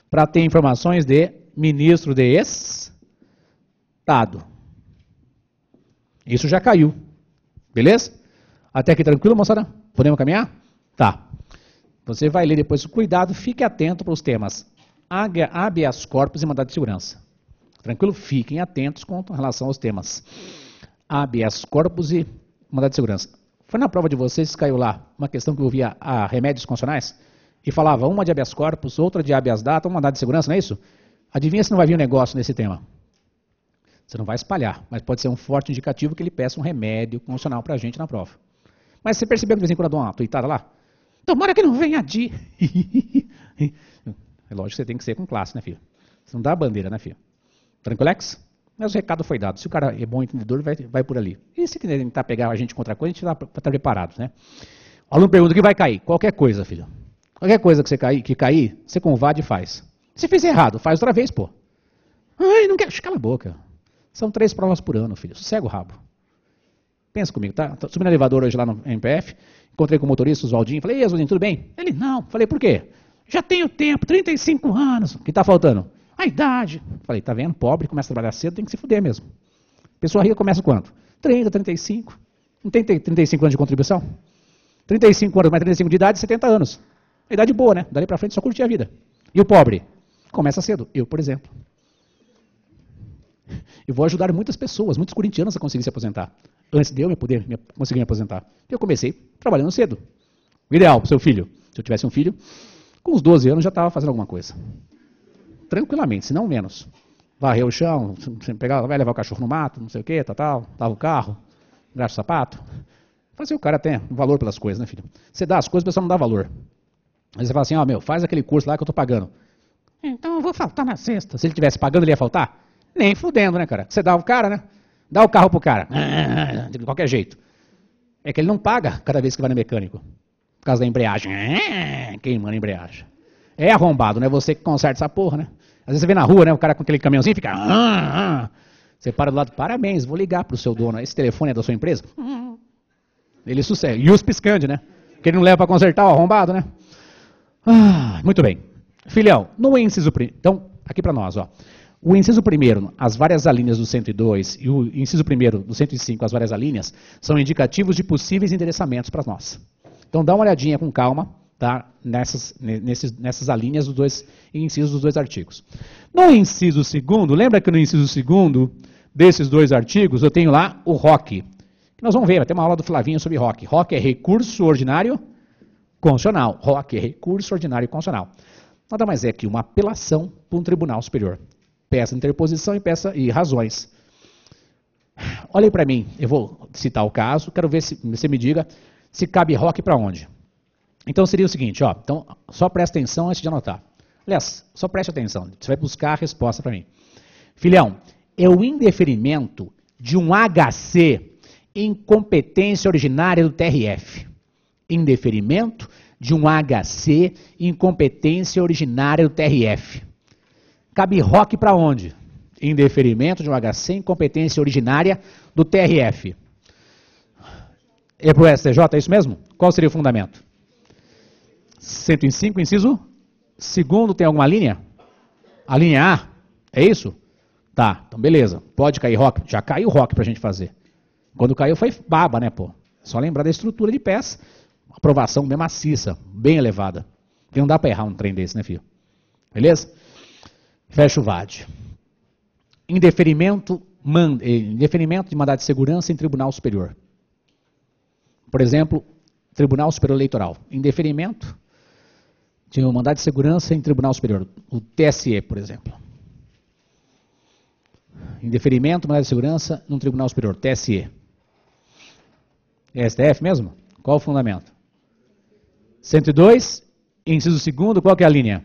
Speaker 1: para ter informações de ministro de Estado. Isso já caiu. Beleza? Até aqui tranquilo, moçada? Podemos caminhar? Tá. Você vai ler depois com cuidado, fique atento para os temas habeas corpus e mandado de segurança. Tranquilo? Fiquem atentos com relação aos temas habeas corpus e mandado de segurança. Foi na prova de vocês que caiu lá uma questão que eu via a remédios constitucionais e falava uma de habeas corpus, outra de habeas data, uma mandado de segurança, não é isso? Adivinha se não vai vir um negócio nesse tema? Você não vai espalhar, mas pode ser um forte indicativo que ele peça um remédio constitucional para a gente na prova. Mas você percebeu que de vez em quando eu dou uma tuitada lá? Tomara que não venha ADI. É lógico que você tem que ser com classe, né, filho? Você não dá a bandeira, né, filho? Tranquilex? Mas o recado foi dado. Se o cara é bom entendedor, vai por ali. E se tentar pegar a gente contra a coisa, a gente vai estar preparado, né? O aluno pergunta o que vai cair. Qualquer coisa, filho. Qualquer coisa que você cair, você convade e faz. Se fizer errado, faz outra vez, pô. Ai, não quero. Cala a boca. São 3 provas por ano, filho. Sossega o rabo. Pensa comigo, tá? Tô subindo no elevador hoje lá no MPF, encontrei com o motorista, o Oswaldinho, falei, e Oswaldinho, tudo bem? Ele, não. Falei, por quê? Já tenho tempo, 35 anos. O que tá faltando? A idade. Falei, tá vendo? Pobre, começa a trabalhar cedo, tem que se fuder mesmo. Pessoa rica começa quanto? 30, 35. Não tem 35 anos de contribuição? 35 anos mais 35 de idade, 70 anos. A idade boa, né? Dali pra frente só curtir a vida. E o pobre? Começa cedo. Eu, por exemplo. Eu vou ajudar muitas pessoas, muitos corintianos a conseguir se aposentar. Antes de eu conseguir me aposentar. Eu comecei trabalhando cedo. O ideal para o seu filho, se eu tivesse um filho, com uns 12 anos já estava fazendo alguma coisa. Tranquilamente, se não menos. Varrer o chão, vai levar o cachorro no mato, não sei o que, tal, lava o carro, gasta o sapato. Fazer o cara ter valor pelas coisas, né, filho? Você dá as coisas, o pessoal não dá valor. Aí você fala assim, faz aquele curso lá que eu estou pagando. Então eu vou faltar na sexta. Se ele estivesse pagando, ele ia faltar? Nem fudendo, né, cara? Você dá o cara, né? Dá o carro pro cara. De qualquer jeito. É que ele não paga cada vez que vai no mecânico. Por causa da embreagem. Queimando a embreagem. É arrombado, não é você que conserta essa porra, né? Às vezes você vê na rua, né? O cara com aquele caminhãozinho fica... Você para do lado, parabéns, vou ligar pro seu dono. Esse telefone é da sua empresa? Ele sossega. E os piscando, né? Porque ele não leva para consertar o arrombado, né? Muito bem. Filhão, no inciso... Então, aqui para nós, ó. O inciso 1º, as várias alíneas do 102 e o inciso 1º do 105, as várias alíneas, são indicativos de possíveis endereçamentos para nós. Então dá uma olhadinha com calma, tá? Nessas alíneas dos dois incisos dos dois artigos. No inciso 2º, lembra que no inciso 2º desses dois artigos eu tenho lá o ROC. Que nós vamos ver, vai ter uma aula do Flavinho sobre ROC. ROC é recurso ordinário constitucional. ROC é recurso ordinário constitucional. Nada mais é que uma apelação para um tribunal superior. Peça de interposição e razões. Olhem para mim, eu vou citar o caso, quero ver se você me diga se cabe ROC para onde. Então seria o seguinte, ó, então só presta atenção antes de anotar. Aliás, só preste atenção, você vai buscar a resposta para mim. Filhão, é o indeferimento de um HC em competência originária do TRF. Indeferimento de um HC em competência originária do TRF. Cabe ROC para onde? Indeferimento de um HC em competência originária do TRF. É para o STJ, é isso mesmo? Qual seria o fundamento? 105, inciso 2º, tem alguma linha? A linha A? É isso? Tá, então beleza. Pode cair ROC? Já caiu ROC para a gente fazer. Quando caiu foi baba, né, pô? Só lembrar da estrutura de peça. Aprovação bem maciça, bem elevada. Porque não dá para errar um trem desse, né, filho? Beleza? Fecha o VAD. Indeferimento de mandado de segurança em Tribunal Superior. Por exemplo, Tribunal Superior Eleitoral. Indeferimento de um mandado de segurança em Tribunal Superior. O TSE, por exemplo. Indeferimento, mandado de segurança, num tribunal superior, TSE. É STF mesmo? Qual o fundamento? 102, inciso 2º, qual que é a linha?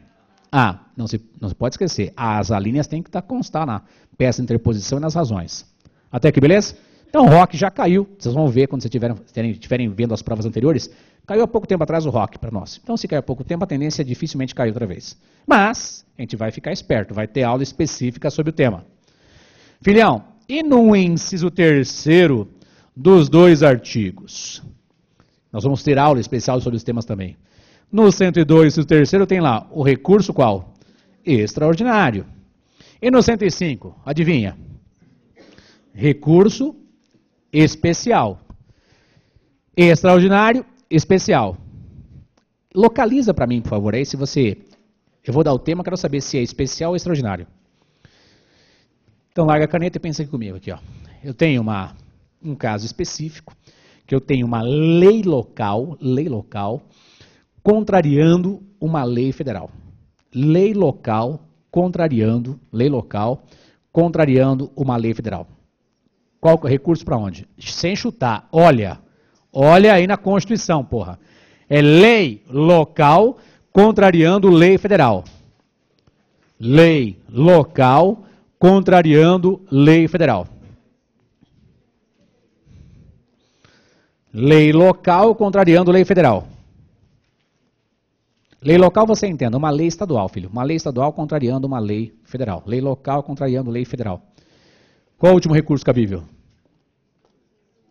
Speaker 1: A. Não se pode esquecer, as alíneas têm que constar na peça de interposição e nas razões. Até aqui, beleza? Então o ROC já caiu, vocês vão ver quando vocês estiverem vendo as provas anteriores, caiu há pouco tempo atrás o ROC para nós. Então se caiu há pouco tempo, a tendência é dificilmente cair outra vez. Mas a gente vai ficar esperto, vai ter aula específica sobre o tema. Filhão, e no inciso 3º dos 2 artigos? Nós vamos ter aula especial sobre os temas também. No 102, inciso 3º, tem lá o recurso qual? Extraordinário. E no 105, adivinha? Recurso especial. Extraordinário, especial. Localiza para mim, por favor, aí se você... Eu vou dar o tema, quero saber se é especial ou extraordinário. Então larga a caneta e pensa aqui comigo. Aqui, ó. Eu tenho um caso específico, que eu tenho uma lei local, contrariando uma lei federal. Lei local, contrariando uma lei federal. Qual é o recurso para onde? Sem chutar. Olha aí na Constituição, porra. É lei local contrariando lei federal. Lei local contrariando lei federal. Lei local contrariando lei federal. Lei local, você entenda, uma lei estadual, filho. Uma lei estadual contrariando uma lei federal. Lei local contrariando lei federal. Qual é o último recurso cabível?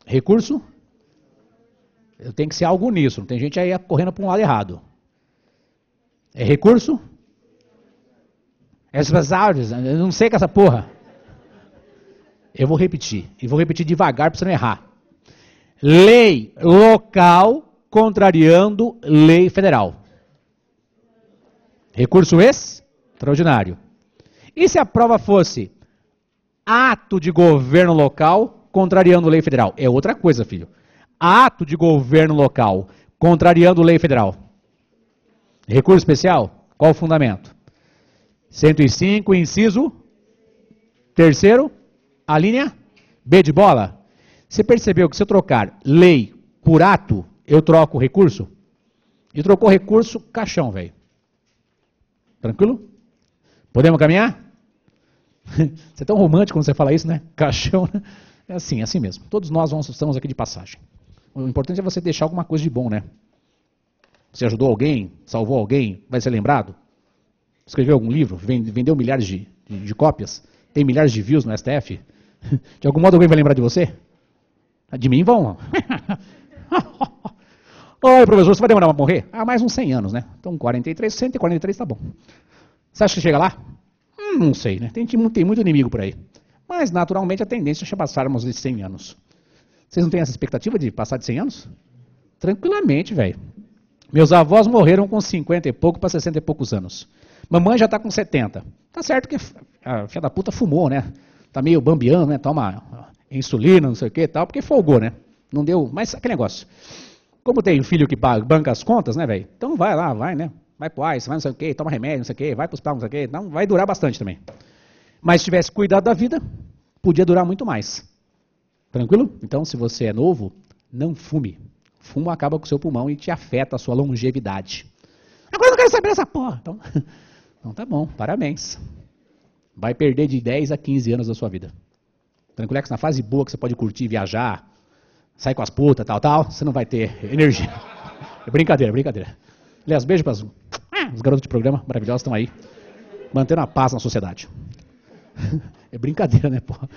Speaker 1: Recurso? Tem que ser algo uníssono. Tem gente aí correndo para um lado errado. É recurso? É eu não sei que essa porra. Eu vou repetir. E vou repetir devagar para você não errar. Lei local contrariando lei federal. Recurso extraordinário. E se a prova fosse ato de governo local contrariando lei federal? É outra coisa, filho. Ato de governo local contrariando lei federal. Recurso especial? Qual o fundamento? 105, inciso 3º, a linha B de bola. Você percebeu que se eu trocar lei por ato, eu troco recurso? E trocou recurso, caixão, velho. Tranquilo? Podemos caminhar? Você é tão romântico quando você fala isso, né? Caixão, né? É assim mesmo. Todos nós estamos aqui de passagem. O importante é você deixar alguma coisa de bom, né? Você ajudou alguém, salvou alguém, vai ser lembrado? Escreveu algum livro, vendeu milhares de cópias, tem milhares de views no STF. De algum modo alguém vai lembrar de você? De mim vão. Oi, professor, você vai demorar para morrer? Mais uns 100 anos, né? Então 143 tá bom. Você acha que chega lá? Não sei, né? Tem muito inimigo por aí. Mas, naturalmente, a tendência é passarmos de 100 anos. Vocês não têm essa expectativa de passar de 100 anos? Tranquilamente, velho. Meus avós morreram com 50 e pouco para 60 e poucos anos. Mamãe já está com 70. Tá certo que a filha da puta fumou, né? Tá meio bambiando, né? Toma insulina, não sei o que e tal, porque folgou, né? Não deu, mas aquele negócio. Como tem filho que banca as contas, né, velho? Então vai lá, vai, né? Vai pro AIS, vai não sei o que, toma remédio, não sei o que, vai pro hospital, não sei o que. Então vai durar bastante também. Mas se tivesse cuidado da vida, podia durar muito mais. Tranquilo? Então, se você é novo, não fume. Fumo acaba com o seu pulmão e te afeta a sua longevidade. Agora eu não quero saber dessa porra. Então tá bom, parabéns. Vai perder de 10 a 15 anos da sua vida. Tranquilex, na fase boa que você pode curtir, viajar, sair com as putas, tal, você não vai ter energia. É brincadeira. Aliás, beijo para os garotos de programa maravilhosos estão aí, mantendo a paz na sociedade. É brincadeira, né, porra?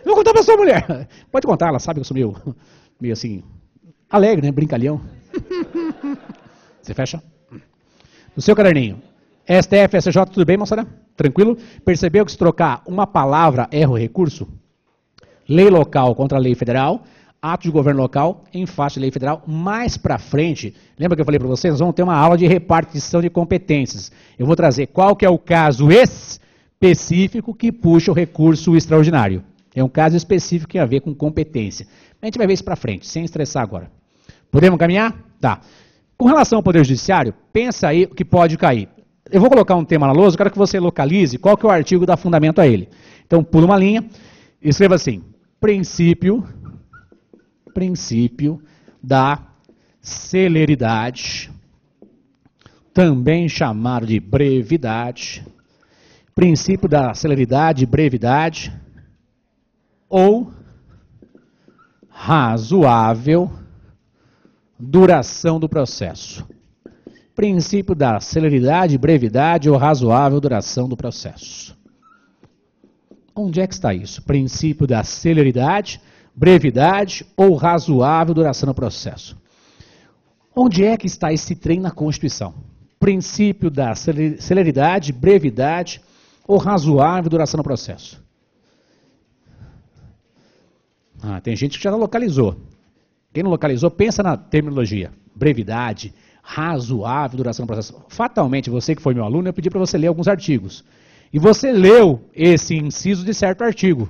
Speaker 1: Eu vou contar pra sua mulher. Pode contar, ela sabe que eu sou meio assim, alegre, né, brincalhão. Você fecha? No seu caderninho. STF, SJ, tudo bem, moçada? Tranquilo? Percebeu que se trocar uma palavra, erra o recurso? Lei local contra a lei federal, ato de governo local, em face de lei federal. Mais pra frente, lembra que eu falei para vocês? Nós vamos ter uma aula de repartição de competências. Eu vou trazer qual que é o caso específico que puxa o recurso extraordinário. É um caso específico que tem a ver com competência. A gente vai ver isso pra frente, sem estressar agora. Podemos caminhar? Tá. Com relação ao Poder Judiciário, pensa aí o que pode cair. Eu vou colocar um tema na lousa, eu quero que você localize qual que é o artigo que dá fundamento a ele. Então, pula uma linha, escreva assim, princípio da celeridade, também chamado de brevidade, princípio da celeridade e brevidade, ou razoável duração do processo. Princípio da celeridade, brevidade ou razoável duração do processo. Onde é que está isso? Princípio da celeridade, brevidade ou razoável duração do processo. Onde é que está esse trem na Constituição? Princípio da celeridade, brevidade ou razoável duração do processo. Tem gente que já localizou. Quem não localizou, pensa na terminologia. Brevidade, razoável duração do processo. Fatalmente, você que foi meu aluno, eu pedi para você ler alguns artigos. E você leu esse inciso de certo artigo.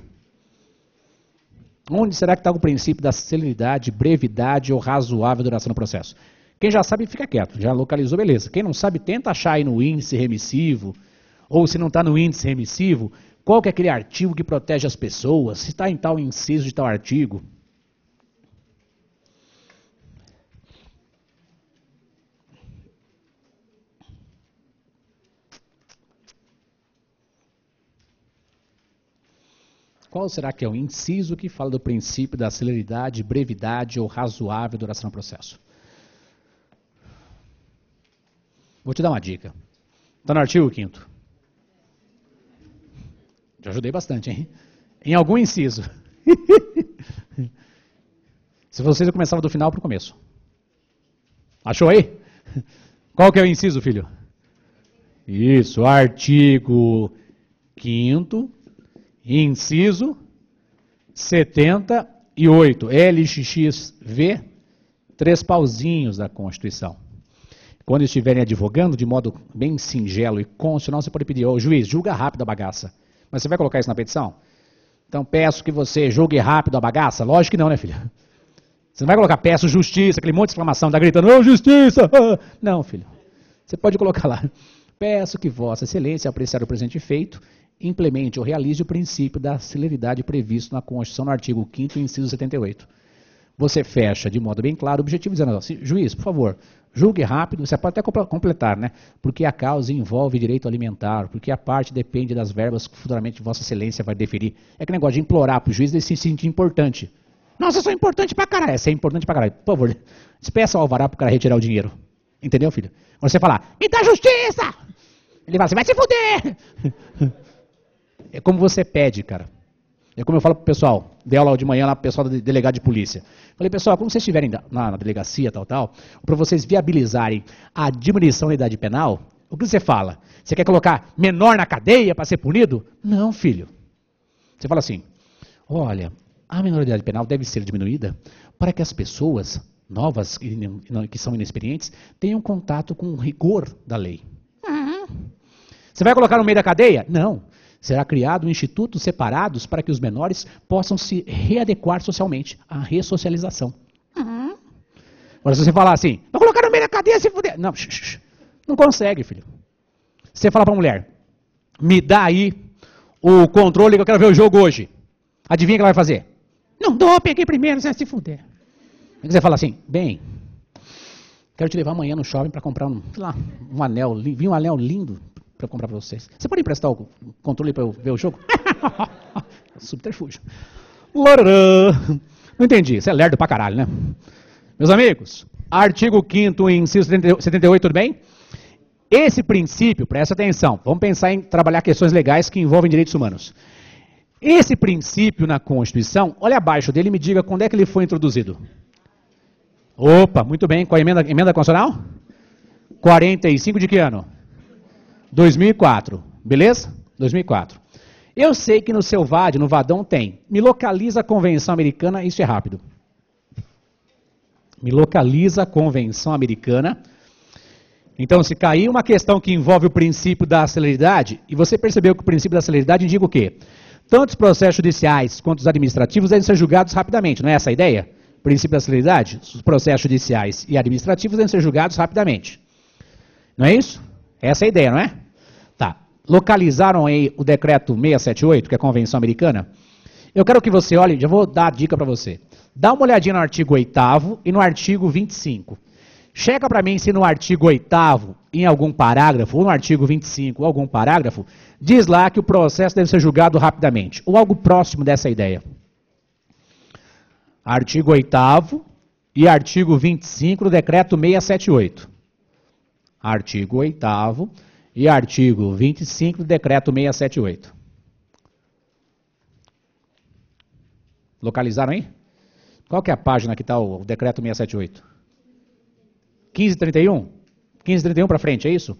Speaker 1: Onde será que está o princípio da celeridade, brevidade ou razoável duração do processo? Quem já sabe, fica quieto. Já localizou, beleza. Quem não sabe, tenta achar aí no índice remissivo. Ou se não está no índice remissivo, qual que é aquele artigo que protege as pessoas? Se está em tal inciso de tal artigo. Qual será que é o inciso que fala do princípio da celeridade, brevidade ou razoável duração do processo? Vou te dar uma dica. Está no artigo 5º. Já ajudei bastante, hein? Em algum inciso. Se vocês, eu começava do final para o começo. Achou aí? Qual que é o inciso, filho? Isso, artigo 5º. Inciso 78, LXXV, 3 pauzinhos da Constituição. Quando estiverem advogando, de modo bem singelo e constitucional, você pode pedir, ô juiz, julga rápido a bagaça. Mas você vai colocar isso na petição? Então peço que você julgue rápido a bagaça? Lógico que não, né, filha? Você não vai colocar peço justiça, aquele monte de exclamação, tá gritando, ô justiça! Não, filho. Você pode colocar lá, peço que vossa excelência, apreciar o presente feito, implemente ou realize o princípio da celeridade previsto na Constituição no artigo 5º, inciso 78. Você fecha de modo bem claro o objetivo, dizendo assim, juiz, por favor, julgue rápido, você pode até completar, né? Porque a causa envolve direito alimentar, porque a parte depende das verbas que futuramente Vossa Excelência vai deferir. É que negócio de implorar para o juiz ele se sentir importante. Nossa, eu sou importante pra caralho. Você é importante pra caralho. Por favor, despeça o alvará pro cara retirar o dinheiro. Entendeu, filho? Quando você falar, me dá justiça! Ele fala, você vai se fuder! É como você pede, cara. É como eu falo pro pessoal, dei aula de manhã lá pro pessoal do delegado de polícia. Falei, pessoal, quando vocês estiverem na delegacia, tal, para vocês viabilizarem a diminuição da idade penal, o que você fala? Você quer colocar menor na cadeia para ser punido? Não, filho. Você fala assim, olha, a minoridade penal deve ser diminuída para que as pessoas novas, que são inexperientes, tenham contato com o rigor da lei. Você vai colocar no meio da cadeia? Não. Será criado institutos separados para que os menores possam se readequar socialmente, a ressocialização. Agora, se você falar assim, vai colocar no meio da cadeia, se fuder. Não, não consegue, filho. Você fala para a mulher, me dá aí o controle que eu quero ver o jogo hoje. Adivinha o que ela vai fazer? Não dou, peguei primeiro, você vai se fuder. Aí você fala assim, bem, quero te levar amanhã no shopping para comprar um anel, vi um anel lindo para comprar para vocês. Você pode emprestar o controle para eu ver o jogo? Subterfúgio. Não entendi, você é lerdo pra caralho, né? Meus amigos, artigo 5º, inciso 78, tudo bem? Esse princípio, presta atenção, vamos pensar em trabalhar questões legais que envolvem direitos humanos. Esse princípio na Constituição, olha abaixo dele e me diga quando é que ele foi introduzido. Opa, muito bem, com a emenda constitucional? 45 de que ano? 2004, beleza? 2004. Eu sei que no seu VAD, no Vadão tem. Me localiza a Convenção Americana, isso é rápido. Me localiza a Convenção Americana. Então, se cair uma questão que envolve o princípio da celeridade, e você percebeu que o princípio da celeridade indica o quê? Tanto os processos judiciais quanto os administrativos devem ser julgados rapidamente, não é essa a ideia? Princípio da celeridade, os processos judiciais e administrativos devem ser julgados rapidamente. Não é isso? Essa é a ideia, não é? Tá. Localizaram aí o decreto 678, que é a Convenção Americana? Eu quero que você olhe, já vou dar a dica para você. Dá uma olhadinha no artigo 8º e no artigo 25. Checa para mim se no artigo 8º, em algum parágrafo, ou no artigo 25, algum parágrafo, diz lá que o processo deve ser julgado rapidamente, ou algo próximo dessa ideia. Artigo 8º e artigo 25 do decreto 678. Artigo 8º e artigo 25 do decreto 678. Localizaram aí? Qual que é a página que está o decreto 678? 1531? 1531 para frente, é isso?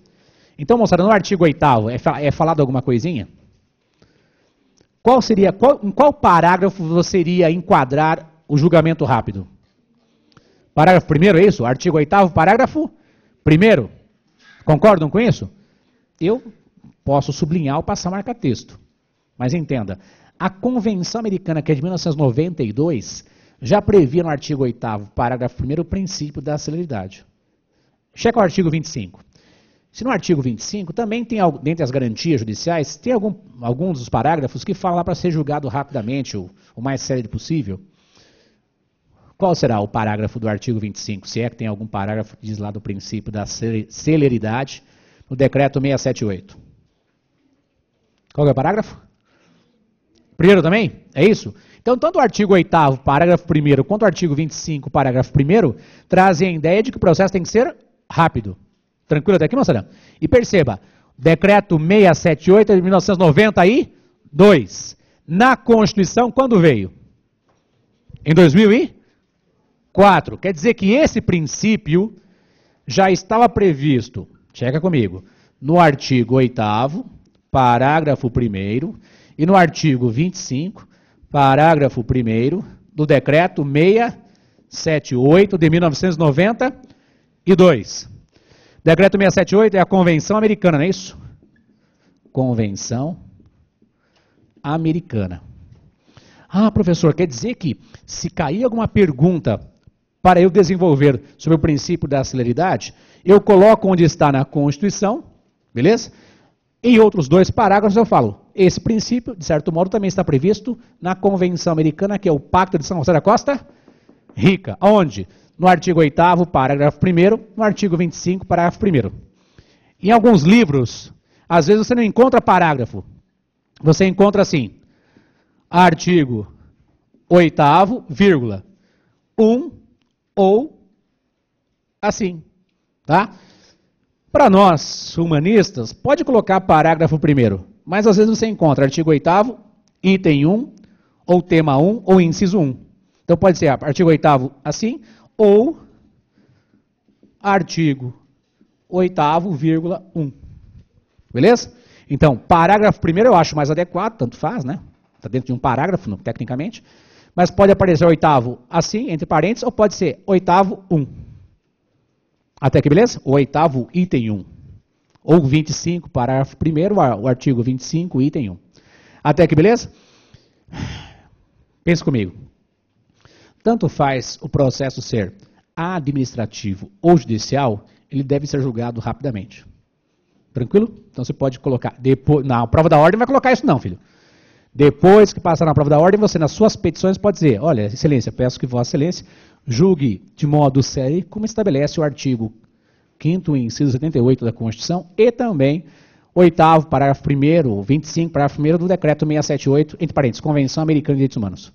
Speaker 1: Então, moçada, no artigo 8º é falado alguma coisinha? Em qual parágrafo você iria enquadrar o julgamento rápido? Parágrafo 1º, é isso? Artigo 8º, parágrafo 1º. Concordam com isso? Eu posso sublinhar ou passar marca-texto. Mas entenda, a Convenção Americana, que é de 1992, já previa no artigo 8º, parágrafo 1º, o princípio da celeridade. Checa o artigo 25. Se no artigo 25 também tem, dentre as garantias judiciais, tem alguns dos parágrafos que falam lá para ser julgado rapidamente, o mais célere possível. Qual será o parágrafo do artigo 25? Se é que tem algum parágrafo que diz lá do princípio da celeridade no decreto 678. Qual é o parágrafo? Primeiro também? É isso? Então, tanto o artigo 8º, parágrafo 1º, quanto o artigo 25, parágrafo 1º, trazem a ideia de que o processo tem que ser rápido. Tranquilo até aqui, moçada? E perceba, decreto 678 de 1992. Na Constituição, quando veio? Em 2004. Quer dizer que esse princípio já estava previsto, checa comigo, no artigo 8º, parágrafo 1º, e no artigo 25, parágrafo 1º, do decreto 678 de 1992. Decreto 678 é a Convenção Americana, não é isso? Convenção Americana. Ah, professor, quer dizer que se cair alguma pergunta para eu desenvolver sobre o princípio da celeridade, eu coloco onde está na Constituição, beleza? Em outros 2 parágrafos eu falo, esse princípio, de certo modo, também está previsto na Convenção Americana, que é o Pacto de São José da Costa Rica. Onde? No artigo 8º, parágrafo 1º, no artigo 25, parágrafo 1º. Em alguns livros, às vezes você não encontra parágrafo. Você encontra assim, artigo 8º, vírgula, 1 ou assim, tá? Para nós, humanistas, pode colocar parágrafo 1º, mas às vezes você encontra artigo 8º, item 1, ou tema 1, ou inciso 1. Então pode ser artigo 8º assim, ou artigo 8º, vírgula 1. Beleza? Então, parágrafo 1º eu acho mais adequado, tanto faz, né? Está dentro de um parágrafo, tecnicamente. Mas pode aparecer 8º assim, entre parênteses, ou pode ser 8º, 1. Até aqui, beleza? O 8º, item 1. Ou 25, parágrafo 1º, o artigo 25, item 1. Até aqui, beleza? Pensa comigo. Tanto faz o processo ser administrativo ou judicial, ele deve ser julgado rapidamente. Tranquilo? Então você pode colocar, depois, na prova da ordem não vai colocar isso não, filho. Depois que passar na prova da ordem, você nas suas petições pode dizer, olha, excelência, peço que vossa excelência julgue de modo sério como estabelece o artigo 5º, inciso 78 da Constituição e também 8º, parágrafo 1º, 25, parágrafo 1º do decreto 678, entre parênteses, Convenção Americana de Direitos Humanos.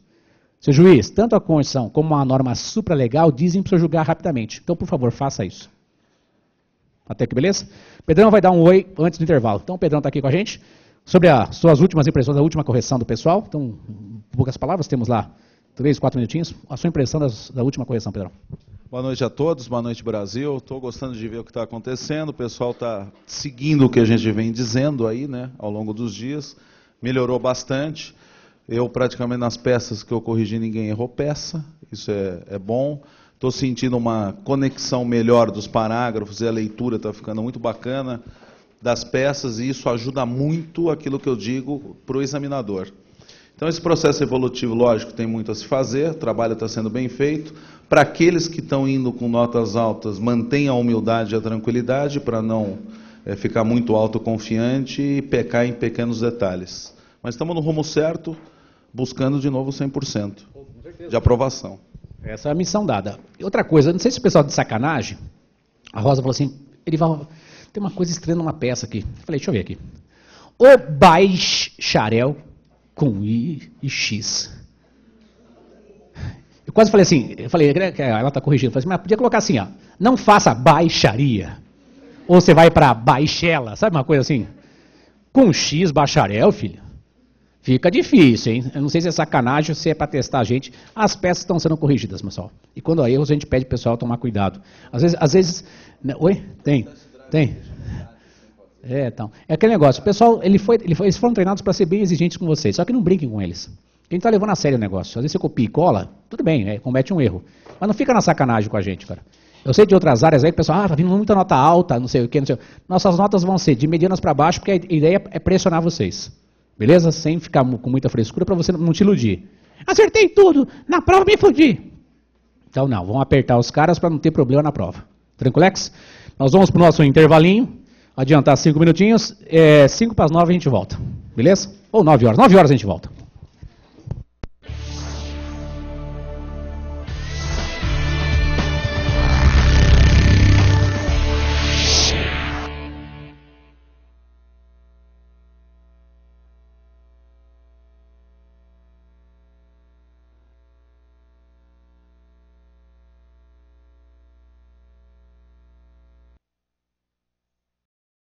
Speaker 1: Seu juiz, tanto a Constituição como uma norma supralegal dizem para você julgar rapidamente. Então, por favor, faça isso. Até aqui, beleza? Pedrão vai dar um oi antes do intervalo. Então, o Pedrão está aqui com a gente. Sobre as suas últimas impressões, a última correção do pessoal. Então, em poucas palavras, temos lá 3, 4 minutinhos. A sua impressão da última correção, Pedrão.
Speaker 4: Boa noite a todos, boa noite Brasil. Estou gostando de ver o que está acontecendo. O pessoal está seguindo o que a gente vem dizendo aí, né, ao longo dos dias. Melhorou bastante. Eu, praticamente, nas peças que eu corrigi, ninguém errou peça. Isso é bom. Estou sentindo uma conexão melhor dos parágrafos e a leitura está ficando muito bacana das peças e isso ajuda muito aquilo que eu digo para o examinador. Então, esse processo evolutivo, lógico, tem muito a se fazer, o trabalho está sendo bem feito. Para aqueles que estão indo com notas altas, mantenham a humildade e a tranquilidade para não ficar muito autoconfiante e pecar em pequenos detalhes. Mas estamos no rumo certo, buscando de novo 100% de aprovação.
Speaker 1: Essa é a missão dada. E outra coisa, não sei se o pessoal de sacanagem, a Rosa falou assim, Erival, tem uma coisa estranha numa peça aqui. Eu falei, deixa eu ver aqui. O bacharel com I e X. Eu quase falei assim, ela está corrigindo, eu falei assim, mas podia colocar assim, ó, não faça baixaria. Ou você vai para baixela, sabe uma coisa assim? Com X, bacharel, filho. Fica difícil, hein? Eu não sei se é sacanagem ou se é para testar a gente. As peças estão sendo corrigidas, pessoal. E quando há erros, a gente pede para o pessoal tomar cuidado. Às vezes... Oi? Tem. Então. É aquele negócio. O pessoal, eles foram treinados para ser bem exigentes com vocês. Só que não brinquem com eles. A gente está levando a sério o negócio. Às vezes você copia e cola, tudo bem, comete um erro. Mas não fica na sacanagem com a gente, cara. Eu sei de outras áreas aí, o pessoal, tá vindo muita nota alta, não sei o quê, não sei o quê. Nossas notas vão ser de medianas para baixo, porque a ideia é pressionar vocês. Beleza? Sem ficar com muita frescura para você não te iludir. Acertei tudo, na prova me fudi. Então não, vamos apertar os caras para não ter problema na prova. Tranquilex? Nós vamos para o nosso intervalinho, adiantar 5 minutinhos, 5 para as 9 a gente volta. Beleza? Ou 9 horas, 9 horas a gente volta.